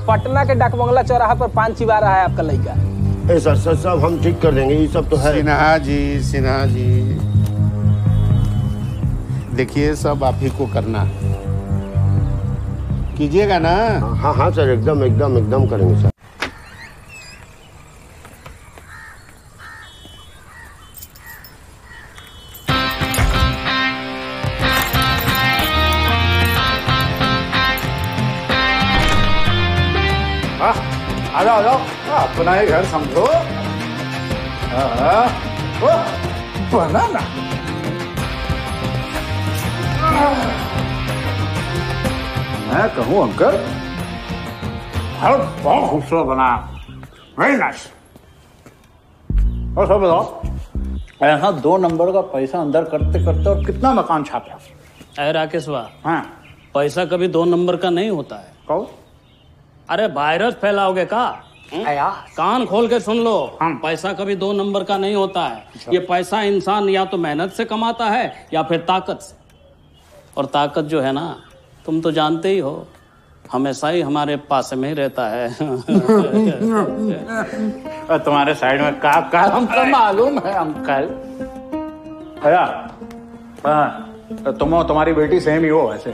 पटना के डाक बंगला चौराहा पर पान चिबा रहा है आपका लड़का। सर सब हम ठीक कर देंगे, ये सब तो है। सिन्हा जी देखिए, सब आप ही को करना कीजिएगा ना। हाँ सर, एकदम करेंगे सर। आ जाओ अपना ही घर समझो। बनाना मैं कहूँ अंकल, बहुत खूबसूरत बना, वेरी नाइस। और सब बताओ, यहाँ 2 नंबर का पैसा अंदर करते करते और कितना मकान छापा। अरे राकेश वाह, हाँ पैसा कभी 2 नंबर का नहीं होता है। कहो अरे वायरस फैलाओगे का? कान खोल के सुन लो, पैसा कभी 2 नंबर का नहीं होता है। ये पैसा इंसान या तो मेहनत से कमाता है या फिर ताकत से। और ताकत जो है ना, तुम तो जानते ही हो, हमेशा ही हमारे पास में ही रहता है। तुम्हारे साइड में का हमको मालूम है अंकल। हाँ, तुम्हारी बेटी सेम ही हो वैसे।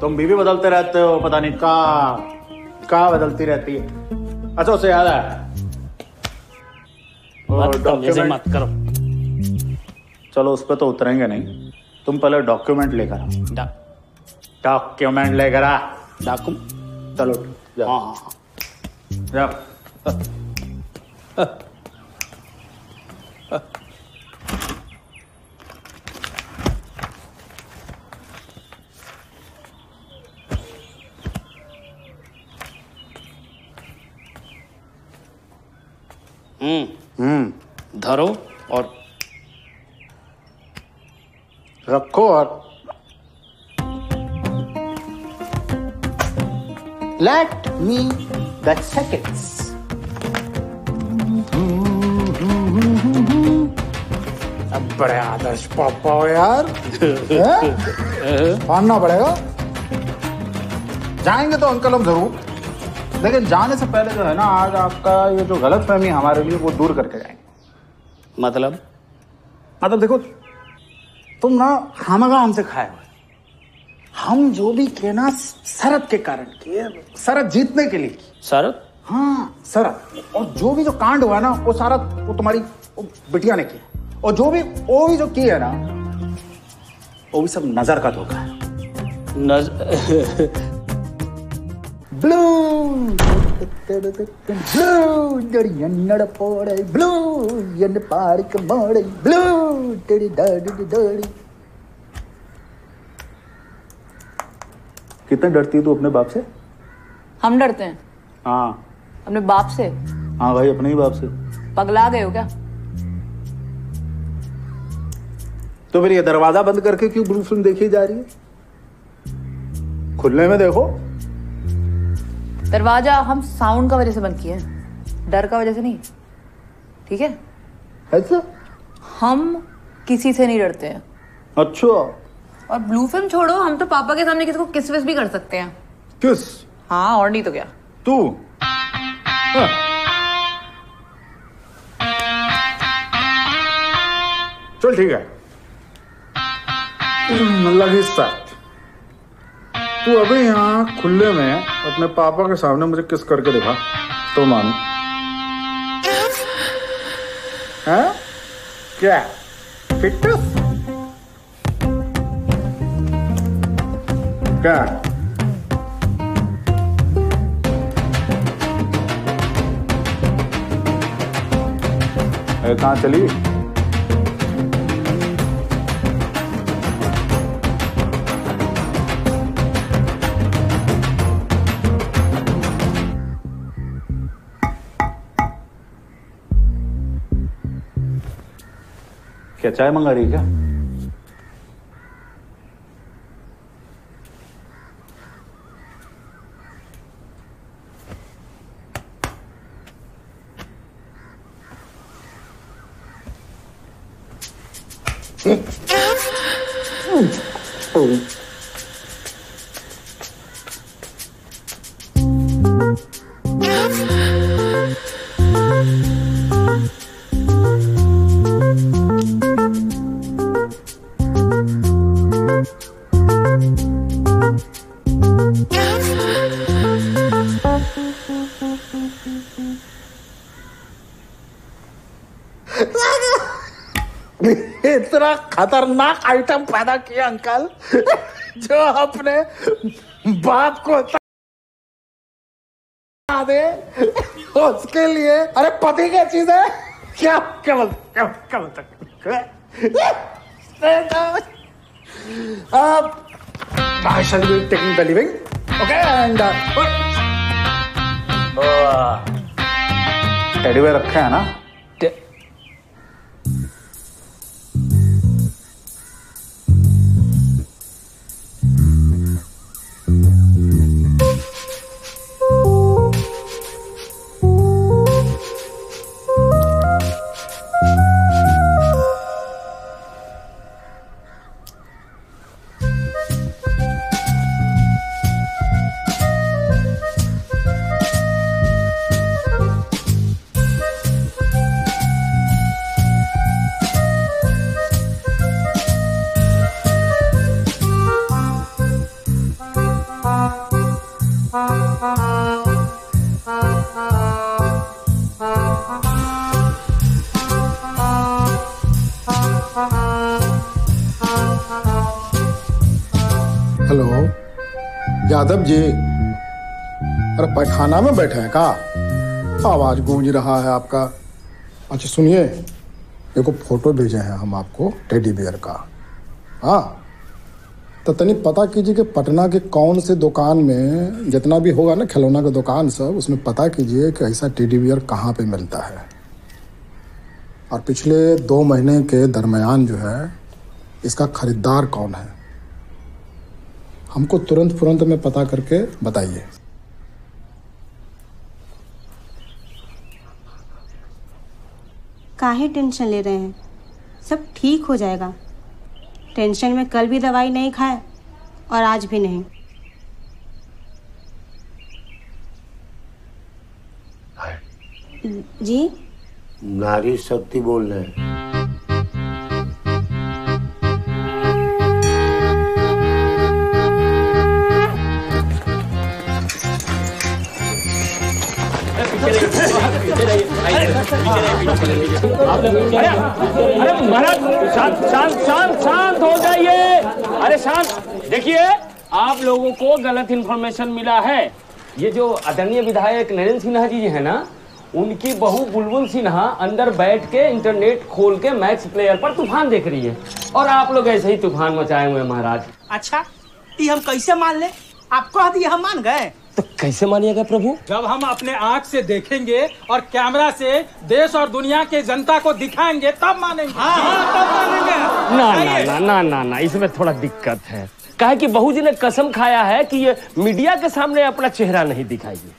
तुम बीवी बदलते रहते हो, पता नहीं का बदलती रहती है। अच्छा, उससे याद है, मत करो। चलो उस पर तो उतरेंगे नहीं, तुम पहले डॉक्यूमेंट लेकर आ। डॉक्यूमेंट लेकर आ। चलो जाओ। जाओ। धरो और रखो और लेट मी द सेकेंड्स। अब बड़े आदर्श पापा हो यार। मानना पड़ेगा। जाएंगे तो अंकल हम जरूर, लेकिन जाने से पहले जो है ना, आज आपका ये जो गलतफहमी हमारे लिए वो दूर करके जाएंगे। मतलब देखो, तुम ना खामगा हमसे खाए हुए। हम जो भी किए ना शरत के कारण किए, शरत जीतने के लिए की। शरत? हाँ शरत। और जो भी जो कांड हुआ ना, वो सारा वो तुम्हारी बिटिया ने किया। और जो भी जो की है ना, वो भी सब नजर का धोखा है। ब्लू कितने डरती है तू अपने बाप से? हम डरते हैं? हाँ। अपने बाप से? हाँ भाई, अपने ही बाप से। पगला गए हो क्या? तो फिर ये दरवाजा बंद करके क्यों ब्लू फिल्म देखी जा रही है? खुलने में देखो। दरवाजा हम साउंड का वजह से बंद किए हैं, डर का वजह से नहीं, ठीक है? अच्छा, हम किसी से नहीं डरते हैं। अच्छा। और ब्लू फिल्म छोड़ो, हम तो पापा के सामने किसी को किस विस भी कर सकते हैं। किस? हाँ, और नहीं तो क्या। तू? हाँ। चल ठीक है, लगी साथ। तू अभी यहाँ खुले में अपने पापा के सामने मुझे किस करके दिखा तो मानू। है क्या? फिटनेस? क्या कहाँ चली? क्या चाय मंगा रही है क्या? इतना खतरनाक आइटम पैदा किया अंकल जो अपने बाप को दे उसके लिए। अरे पति क्या चीज है? क्या क्या बोलते I shall be taking the living. Okay, and teddy bear रखा है ना? हेलो यादव जी, अरे पैखाना में बैठे हैं का? आवाज गूंज रहा है आपका। अच्छा सुनिए, देखो फोटो भेजे हैं हम आपको टेडी बियर का। हाँ तो तनी पता कीजिए कि पटना के कौन से दुकान में जितना भी होगा ना खिलौना का दुकान सब, उसमें पता कीजिए कि ऐसा टेडी बियर कहाँ पे मिलता है। और पिछले 2 महीने के दरमियान जो है इसका खरीदार कौन है, हमको तुरंत में पता करके बताइए। काहे टेंशन ले रहे हैं, सब ठीक हो जाएगा। टेंशन में कल भी दवाई नहीं खाए और आज भी नहीं। जी नारी शक्ति बोल रहे हैं। अरे महाराज शांत शांत शांत शांत हो जाइए। अरे शांत। देखिए आप लोगों को गलत इन्फॉर्मेशन मिला है। ये जो आदरणीय विधायक नरेंद्र सिन्हा जी है ना, उनकी बहू बुलबुल सिन्हा अंदर बैठ के इंटरनेट खोल के मैक्स प्लेयर पर तूफान देख रही है और आप लोग ऐसे ही तूफान मचाए हुए महाराज। अच्छा ये हम कैसे मान ले? आपको आदि हम मान गए तो कैसे मानिएगा प्रभु? जब हम अपने आँख से देखेंगे और कैमरा से देश और दुनिया के जनता को दिखाएंगे तब मानेंगे। हाँ, तब मानेंगे। ना ना ना ना ना ना इसमें थोड़ा दिक्कत है। कहा कि बहू जी ने कसम खाया है कि ये मीडिया के सामने अपना चेहरा नहीं दिखाएगी।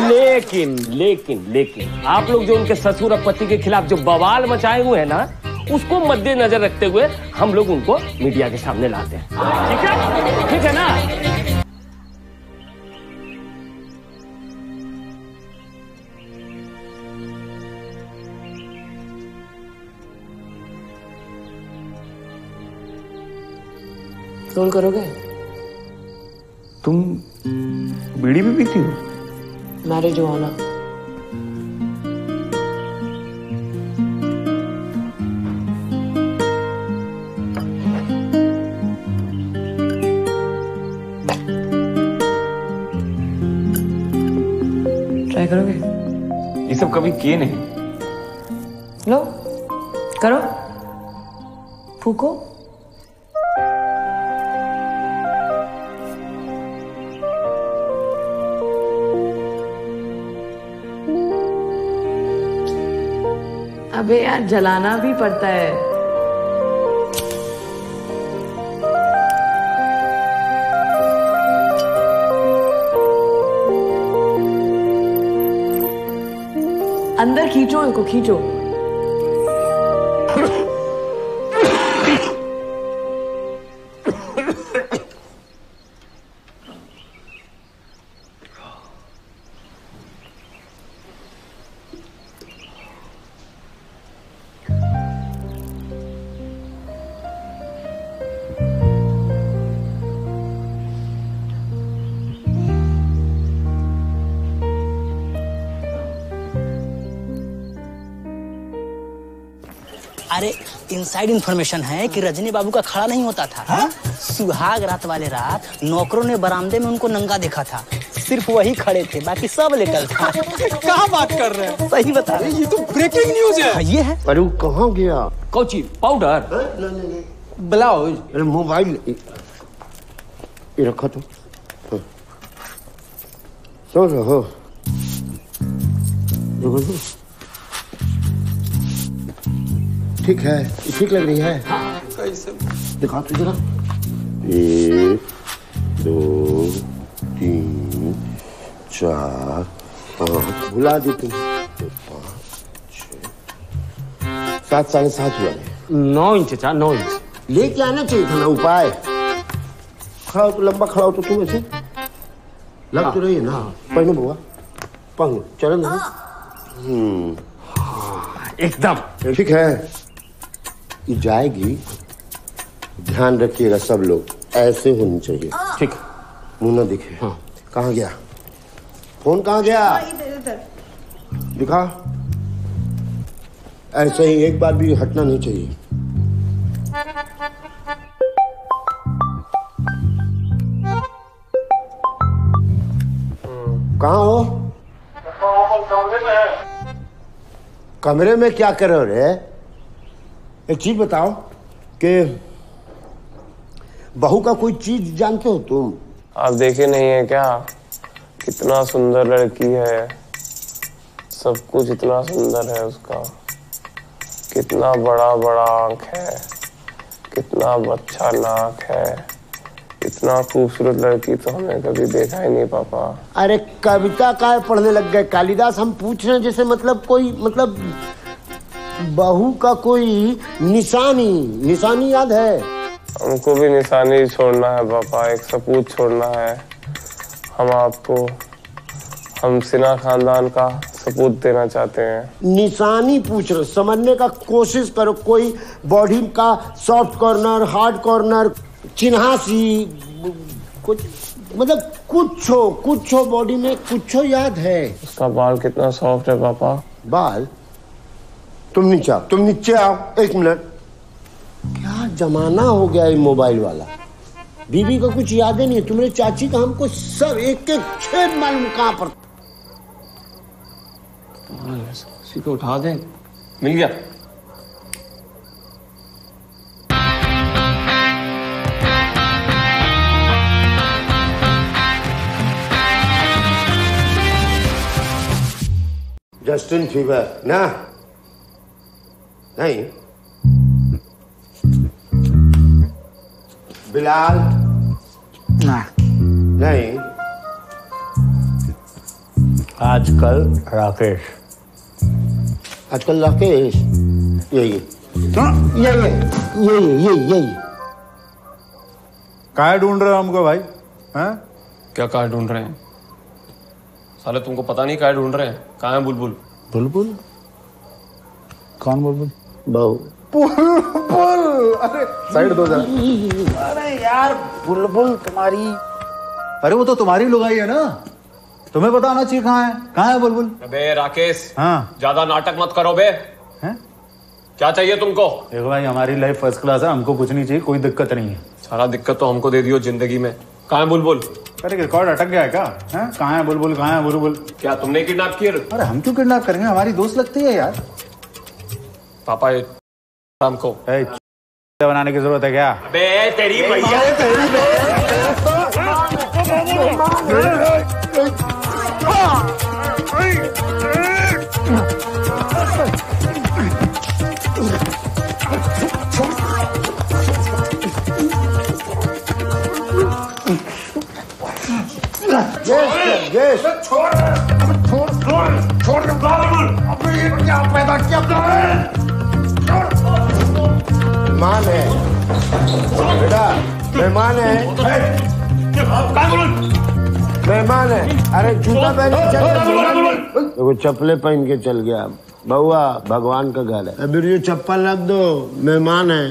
लेकिन लेकिन लेकिन आप लोग जो उनके ससुर और पति के खिलाफ जो बवाल मचाए हुए हैं ना, उसको मद्देनजर रखते हुए हम लोग उनको मीडिया के सामने लाते हैं। ठीक है ना? कौन करोगे? तुम बीड़ी भी पीती हो? मैरिज हुआ ना। कभी किए नहीं। लो करो, फूको। अबे यार जलाना भी पड़ता है। अंदर खींचो इनको, खींचो। अरे इनसाइड इन्फॉर्मेशन है कि रजनी बाबू का खड़ा नहीं होता था। हा? सुहाग रात वाले रात नौकरों ने बरामदे में उनको नंगा देखा था। सिर्फ वही खड़े थे, बाकी सब लेटल था। क्या बात कर रहे हैं? सही बता रहे। ये तो ब्रेकिंग न्यूज है। ये है। अरे वो कहाँ गया? Cauchy powder blouse? अरे मोबाइल ये रखा तो सो रहो। ठीक है, ठीक लग रही है। हाँ, कैसे? दिखा तू जरा। 1 2 3 4 5 भुला दी तुम। 5 6 7 7.5 हुआ। 9 इंच चाचा, 9 इंच लेके आना चाहिए था ना उपाय। खड़ा हो तो लंबा खड़ा हो तो तुम ऐसे लग तो रही है ना। पहनो बुआ, पहनो चलो ना। एकदम ठीक है। ये जाएगी, ध्यान रखिएगा सब लोग, ऐसे होनी चाहिए। ठीक। मुंह ना दिखे। हाँ। कहाँ गया फोन? कहाँ गया? इधर दिखा। ऐसे ही एक बार भी हटना नहीं चाहिए। कहाँ हो? कमरे में क्या कर रहे हो रे? एक चीज बताओ कि बहू का कोई चीज जानते हो तुम? आप देखे नहीं है क्या? कितना सुंदर लड़की है, सब कुछ इतना सुंदर है उसका। कितना बड़ा बड़ा आंख है, कितना अच्छा नाक है। इतना खूबसूरत लड़की तो हमने कभी देखा ही नहीं पापा। अरे कविता का पढ़ने लग गए कालिदास? हम पूछ रहे हैं जैसे मतलब कोई मतलब बहू का कोई निशानी याद है? हमको भी निशानी छोड़ना है पापा, एक सपूत छोड़ना है। हम आपको, हम सिन्हा खानदान का सपूत देना चाहते हैं। निशानी पूछ रहे, समझने का कोशिश करो। कोई बॉडी का सॉफ्ट कॉर्नर, हार्ड कॉर्नर, चिन्हासी, कुछ मतलब कुछ हो बॉडी में, कुछ हो याद है? उसका बाल कितना सॉफ्ट है पापा। बाल? तुम नीचे आओ 1 मिनट। क्या जमाना हो गया ये मोबाइल वाला। बीबी का कुछ याद ही नहीं है। तुम्हारे चाची का हमको सब एक छेद मालूम कहाँ पर। उसी को उठा दे। मिल गया। जस्टिन फीवर ना? नहीं। बिलाल ना? नहीं। आजकल राकेश। आजकल राकेश यही कहाँ ढूंढ रहे हो हमको भाई? हैं? क्या कहाँ ढूंढ रहे हैं? साले तुमको पता नहीं कहाँ ढूंढ रहे हैं? कहाँ है बुलबुल? बुलबुल? कौन बुलबुल? बहू। बुलबुल? अरे साइड दो जरा। अरे यार बुलबुल तुम्हारी। अरे वो तो तुम्हारी लुगाई है ना, तुम्हें पता होना चाहिए कहाँ है बुलबुल। अबे राकेश, हाँ ज्यादा नाटक मत करो बे। हैं? क्या चाहिए तुमको? देखो भाई हमारी लाइफ फर्स्ट क्लास है, हमको कुछ नहीं चाहिए, कोई दिक्कत नहीं है। सारा दिक्कत तो हमको दे दियो जिंदगी में। कहाँ है बुलबुल? अरे रिकॉर्ड अटक गया है क्या? हैं? कहाँ है बुलबुल, कहाँ है बुलबुल? क्या तुमने किडनैप किया? अरे हम क्यों किडनैप करेंगे, हमारी दोस्त लगती है यार। पापा हमको बनाने की जरूरत है क्या? अबे तेरी भैया मेहमान है बेटा, मेहमान है, मेहमान है। अरे जूता पहन के चल, देखो चप्पलें पहन के चल गया। बउआ भगवान का घर है, अभी ये चप्पल रख दो, मेहमान है।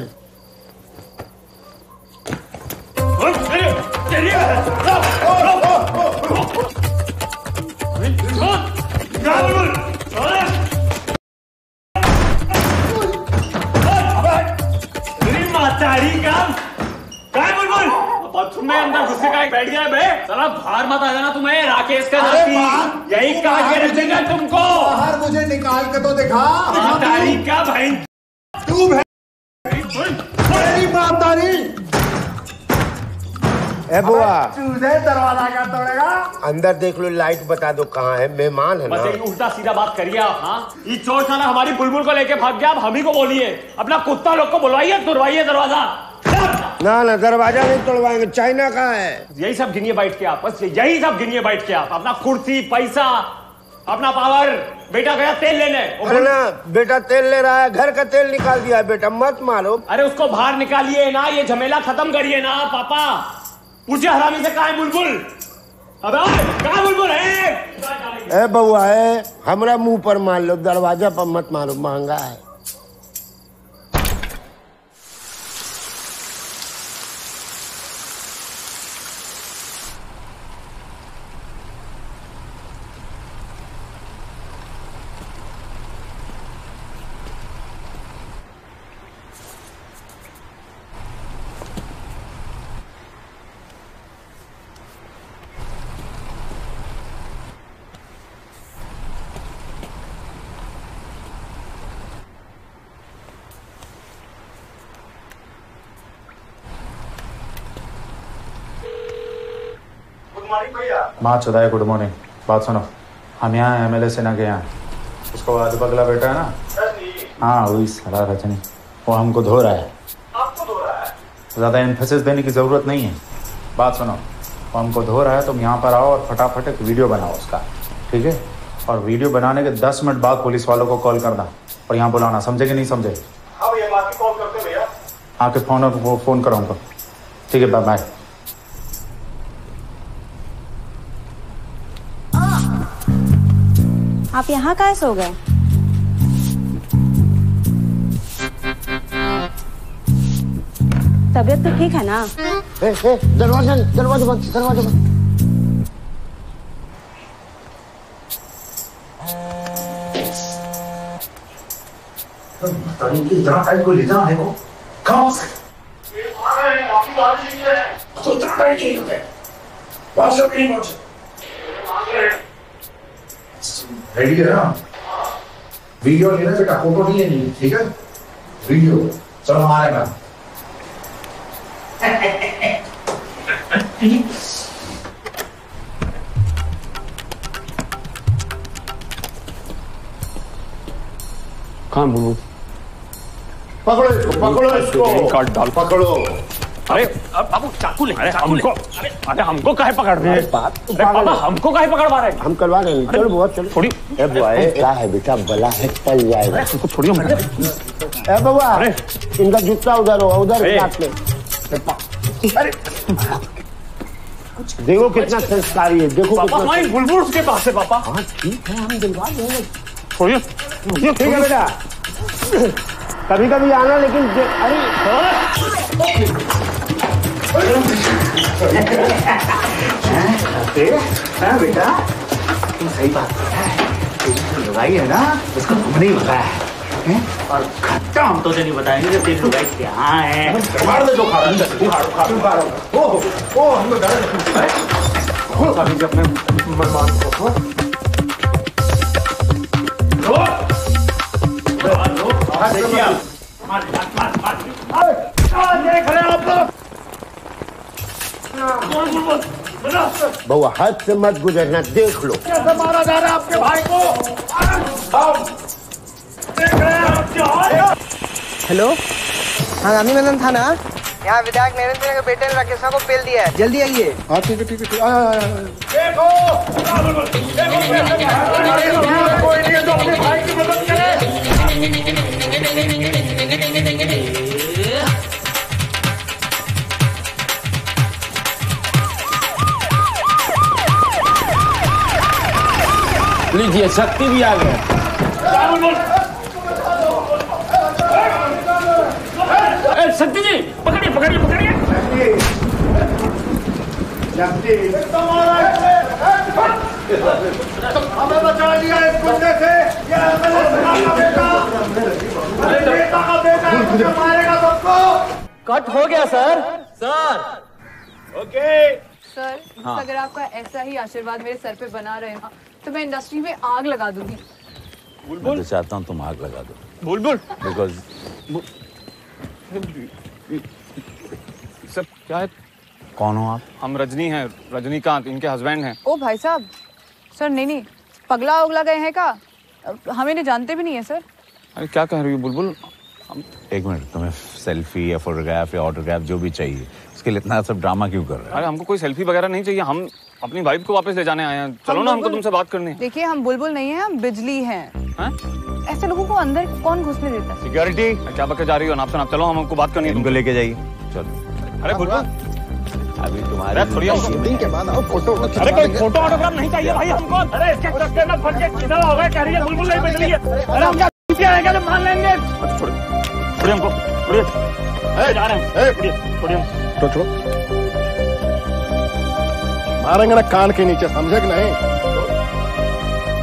बाथरूम में अंदर घुस के बैठ गया बे, साला बाहर मत आ जाना तुम्हें, राकेश का नाती यही कहा के रखेगा तुमको। बाहर मुझे निकाल के तो दिखा। तारीख का भाई तू मेरी ईमानदारी। ए बुआ चूजे दरवाजा क्या तोड़ेगा? अंदर देख लो, लाइट बता दो कहाँ है, मेहमान है ना। बस उल्टा सीधा बात करिए आप। हाँ ये चोर साला हमारी बुलबुल को लेके भाग गया, अब हम ही को बोलिए, अपना कुत्ता लोग को बुलवाइए, तुड़वाइए दरवाजा। ना ना दरवाजा नहीं तोड़वाएंगे, चाइना का है। यही सब गिनिए बैठ के आप, बस यही सब गिनिए बैठ के आप, अपना कुर्सी, पैसा, अपना पावर। बेटा गया तेल लेने, अरे ना बेटा तेल ले रहा है, घर का तेल निकाल दिया है बेटा, मत मारो। अरे उसको बाहर निकालिए ना, ये झमेला खत्म करिए ना पापा। पूछे हरामी से कहाँ है बुलबुल? अबे कहाँ बुलबुल है? ए बउआ है, हमरा मुंह पर मार लो, दरवाजा पर मत मारो, महंगा है। माँ चुदाई गुड मॉर्निंग। बात सुनो, हम यहाँ एमएलए से ना गए हैं, उसको आज बगला बेटा है ना, हाँ वही साला रजनी, वो हमको धो रहा है। आपको धो रहा है? ज़्यादा एम्फेसिस देने की ज़रूरत नहीं है। बात सुनो, वो हमको धो रहा है, तुम यहाँ पर आओ और फटाफट एक वीडियो बनाओ उसका, ठीक है? और वीडियो बनाने के 10 मिनट बाद पुलिस वालों को कॉल करना और यहाँ बुलाना, समझे कि नहीं समझे? हाँ भैया, बाकी कॉल करते भैया। आके फ़ोन करो उनको, ठीक है? बाय। आप यहाँ कहाँ सो गए? तबीयत तो ठीक है ना? दरवाजा बंद, दरवाजा बंद। इतना टाइम को ले जाना है वो कहाँ से? तो इतना टाइम चाहिए होता है, बात सब नहीं पहुंचे। रेडी है ना? वीडियो लेना बेटा, फोटो नहीं लेनी, ठीक है? वीडियो चलो हमारे में। कहाँ बुलबुल? पकड़ो इसको, काट डाल, पकड़ो। अरे बाबू चाकू ले, अरे हमको काहे पकड़ रहे हैं? पापा हमको काहे पकड़वा रहे हैं? हम करवा रहे हैं, चलो बुआ चलो। थोड़ी ए बुआ क्या है बेटा, बला है, टल जाएगा। इसको छोड़िए। ए बुआ इनका जूता उधर हो, उधर काट ले। अरे देखो कितना संस्कारी है, देखो पापा हमारी बुलबुल उसके पास है पापा। हाँ ठीक है, हम दिलवा देंगे। छोड़िए, ठीक है बेटा, कभी कभी आना, लेकिन अरे हाँ बेटा, तुम सही बात कर रहा है, लुगाई है ना, उसको हमने ही बताया है, और खट्टा हम तो नहीं बताएंगे कि तेरी लुगाई क्या है। मार दे जो खा रहा है, ओ हम तो डर अपने मेहमान को देखिए आप देख रहे हैं आप लोग। बउआ हद से मत गुजरना, देख लो कैसे मारा जा रहा है आपके भाई को। देख रहे हैं आप। हेलो, हाँ गांधी मैदान थाना, यहाँ विधायक नरेंद्र के बेटे ने राकेश को पेल दिया है, जल्दी आइए। हाँ ठीक है ठीक है। देखो कोई नहीं है जो अपने भाई की मदद करे। लीजिए, शक्ति भी आ गया। शक्ति जी पकड़िए पकड़िए पकड़िए। हमें बचा दिया इस गुंडे से। ये एमएलए का बेटा, बेटा का बेटा मुझे मारेगा सबको। कट हो गया सर। सर ओके सर, हाँ। अगर आपका ऐसा ही आशीर्वाद मेरे सर पे बना रहे ना तो मैं इंडस्ट्री में आग लगा दूंगी। मैं तो चाहता हूँ तुम आग लगा दो। बुलबुल बिकॉज सब क्या है? कौन हो आप? हम रजनी हैं, रजनीकांत, इनके हस्बैंड हैं। ओ भाई साहब, सर नहीं पगला उगला गए हैं का? हमें नहीं जानते भी नहीं है सर। अरे क्या कह रही हो बुलबुल? एक मिनट, तुम्हें सेल्फी या फोटोग्राफ या ऑटोग्राफ जो भी चाहिए, इसके लिए इतना सब ड्रामा क्यों कर रहे हो? अरे हमको कोई सेल्फी वगैरह नहीं चाहिए, हम अपनी वाइफ को वापस ले जाने आए हैं। चलो ना, हमको तुमसे बात करनी है। देखिए, हम बुलबुल नहीं है, हम बिजली हैं। ऐसे लोगों को अंदर कौन घुसने देता है? सिक्योरिटी क्या बके जा रही हो? नाप से नाप। चलो, हमको बात करनी है। इनको लेके जाइए, चलो। अरे बुलबुल, अभी तुम्हारे शूटिंग के बाद आओ, फोटो। अरे कोई फोटो ऑटोग्राफ नहीं चाहिए भाई हमको। अरे इसके चक्कर में फंस के किधर हो गए? कह रही है बुलबुल नहीं बदली है। अरे हम क्या आएगा तो मान लेंगे। छोड़िए हमको, छोड़िए। जा रहे हैं, छोड़िए। छोड़ो, मारेंगे ना कान के नीचे, समझे कि नहीं?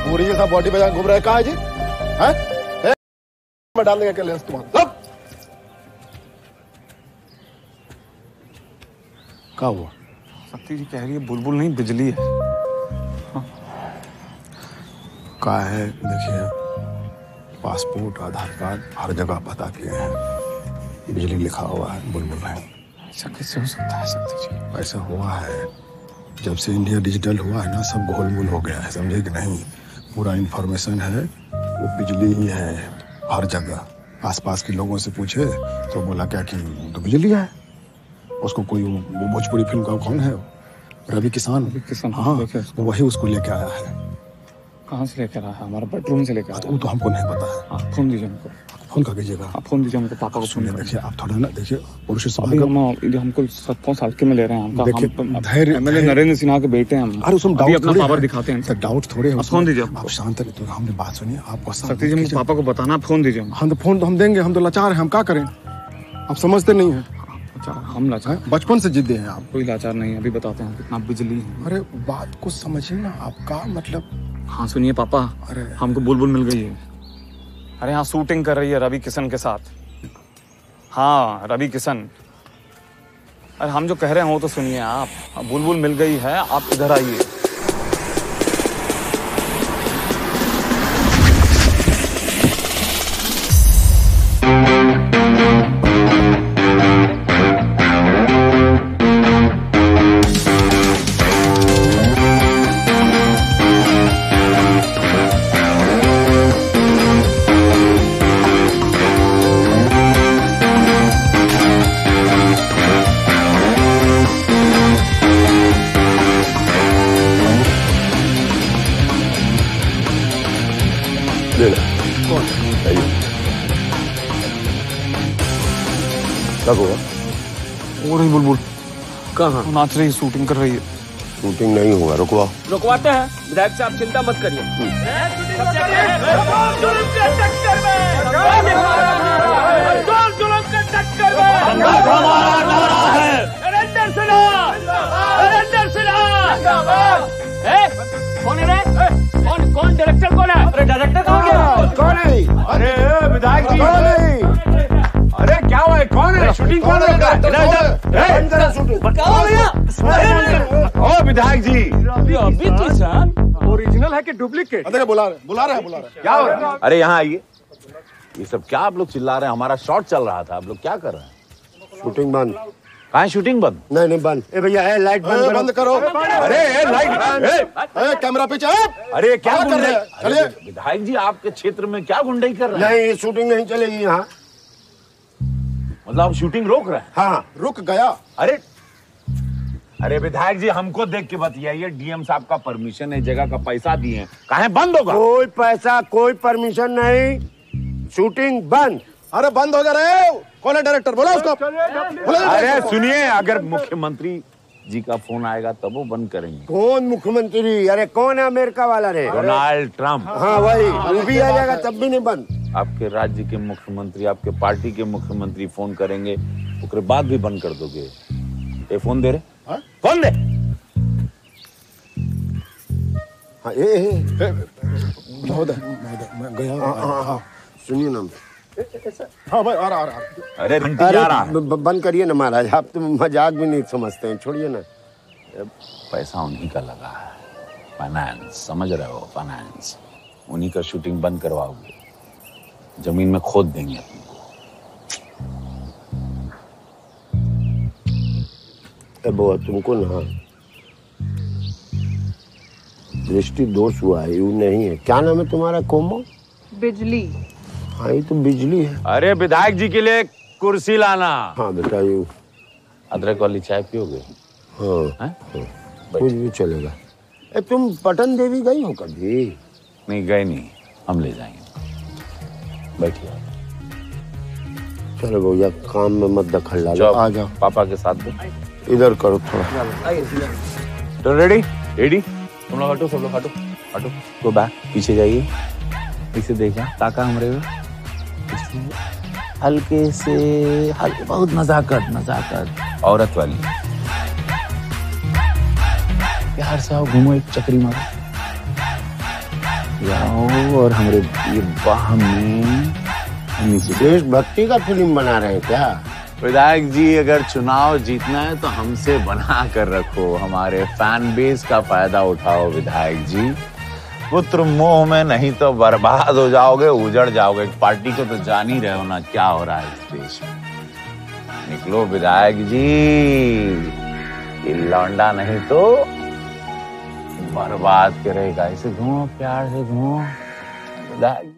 पूरी जैसा बॉडी बजा घूम रहा है, कहा है जी? हैं? मैं डाल देगा क्या लेंस तुम्हारा? क्या हुआ? शक्ति जी कह रही है बुलबुल नहीं बिजली है। क्या है? देखिए, पासपोर्ट, आधार कार्ड हर जगह पता किए हैं, बिजली लिखा हुआ है, बुलबुल नहीं। ऐसा कैसे हो सकता है शक्ति जी? ऐसा हुआ है, जब से इंडिया डिजिटल हुआ है ना, सब घोलमोल हो गया है, समझे कि नहीं? पूरा इंफॉर्मेशन है, वो बिजली ही है हर जगह। आसपास के लोगों से पूछे तो बोला क्या कि तो बिजली है। उसको कोई वो भोजपुरी फिल्म का कौन है, रवि किसान। हाँ, वो वही उसको लेके आया है। कहाँ से लेकर आया? हमारा बेडरूम से लेकर आया। वो तो हमको नहीं पता है। आप फोन दीजिए हमको। फोन कर दीजिएगा। आप फोन दीजिए हमको, पापा को। सुनिए, देखिए आप थोड़ा ना, देखिए पुरुष अभी हमको 7 साल के में ले रहे हैं। देखिए, धैर्य, एमएलए नरेंद्र सिन्हा के बेटे हैं हम। अरे उसमें अभी डाउट अपना पावर दिखाते हैं। सर डाउट थोड़े है। फोन दीजिए। आप शांत रहिए, तो हमने बात सुनिए। आप शक्ति जी मुझे पापा को बताना, फोन दीजिए। हम तो फोन तो हम देंगे, हम तो लाचार हैं, हम क्या करें? आप समझते नहीं हैं। हम लाचार? बचपन से जिद्दी हैं आप। कोई लाचार नहीं है, अभी बताते हैं कितना बिजली है। अरे बात को समझिए ना, आपका मतलब। हाँ सुनिए पापा, अरे हमको बुलबुल मिल गई है। अरे हाँ, शूटिंग कर रही है रवि किशन के साथ। हाँ, रवि किशन। अरे हम जो कह रहे हैं वो तो सुनिए आप। बुलबुल मिल गई है, आप इधर आइए। कब हुआ? वो रही बुलबुल। कहाँ? नाच रही, शूटिंग कर रही है। शूटिंग नहीं होगा, रुकवा। रुकवाते हैं विधायक साहब, चिंता मत करिए। कौन डायरेक्टर कौन है? अरे डायरेक्टर कौन है? कौन है? अरे विधायक जी कौन है? अरे क्या हुआ है? कौन है? शूटिंग कौन है? विधायक जी। रवि किशन ओरिजिनल है कि डुप्लीकेट? देखो बुला रहे क्या हो रहा है? अरे यहाँ आइए। ये सब क्या आप लोग चिल्ला रहे हैं? हमारा शॉट चल रहा था, आप लोग क्या कर रहे हैं? शूटिंग बंद। कहाँ शूटिंग बंद? नहीं बंद। ए भैया लाइट बंद करो। अरे लाइट कैमरा पीछे। अरे क्या कर रहे हैं? चलिए। विधायक जी आपके क्षेत्र में क्या गुंडाई कर रहे हैं? नहीं शूटिंग नहीं चलेगी यहाँ। मतलब आप शूटिंग रोक रहे हैं? हाँ रुक गया। अरे विधायक जी हमको देख के बताइए, डीएम साहब का परमिशन है, जगह का पैसा दिए हैं, कहाँ बंद होगा? कोई पैसा कोई परमिशन नहीं, शूटिंग बंद। अरे बंद हो जा रहे। कौन है डायरेक्टर? बोला उसको। अरे सुनिए, अगर मुख्यमंत्री जी का फोन आएगा तब वो बंद करेंगे। कौन मुख्यमंत्री? अरे कौन है अमेरिका वाला रे? Donald Trump. हाँ वही, वो भी आ जाएगा तब भी नहीं बंद। आपके राज्य के मुख्यमंत्री, आपके पार्टी के मुख्यमंत्री फोन करेंगे, उसके बाद भी बंद कर दोगे? ये फोन दे रहे? फोन दे। हाँ मैं गया। सुनिए ना। हाँ भाई आ रहा। अरे घंटी जा रहा है। बंद करिए ना महाराज, आप तो मजाक भी नहीं समझते हैं, छोड़िए ना। पैसा उन्हीं का लगा है, फाइनेंस, समझ रहे हो? फाइनेंस उन्हीं का शूटिंग बंद करवाओगे, जमीन में खोद देंगे अपने को। बुआ तुमको ना दृष्टि दोष हुआ है, यू नहीं है। क्या नाम है तुम्हारा? कोमो? बिजली। हाँ ये तो बिजली है। अरे विधायक जी के लिए कुर्सी लाना। हाँ बताइए। अदरक वाली चाय पियोगे? हाँ कुछ भी चलेगा। तुम पटन देवी गई हो कभी? नहीं गए नहीं, हम ले जाएंगे। बैठिए। चलो भैया काम में मत दखल डालो, आ जाओ। पापा के साथ दो। इधर करो थोड़ा। तो रेडी? तुम लोग हटो, सब लोग हटो। तो बैक पीछे जाइए, इसे देखा ताका हमरे हल्के से हल्के, बहुत नजाकत औरत वाली। प्यार से आओ, घूमो, एक चक्री मारो जाओ, और हमारे ये बाह में देशभक्ति का फिल्म बना रहे हैं क्या? विधायक जी अगर चुनाव जीतना है तो हमसे बना कर रखो, हमारे फैन बेस का फायदा उठाओ विधायक जी। पुत्र मोह में, नहीं तो बर्बाद हो जाओगे, उजड़ जाओगे। पार्टी को तो जान ही रहे हो ना क्या हो रहा है इस देश में। निकलो विधायक जी, ये लौंडा नहीं तो बर्बाद करेगा। इसे घूमो, प्यार से घूमो विधायक।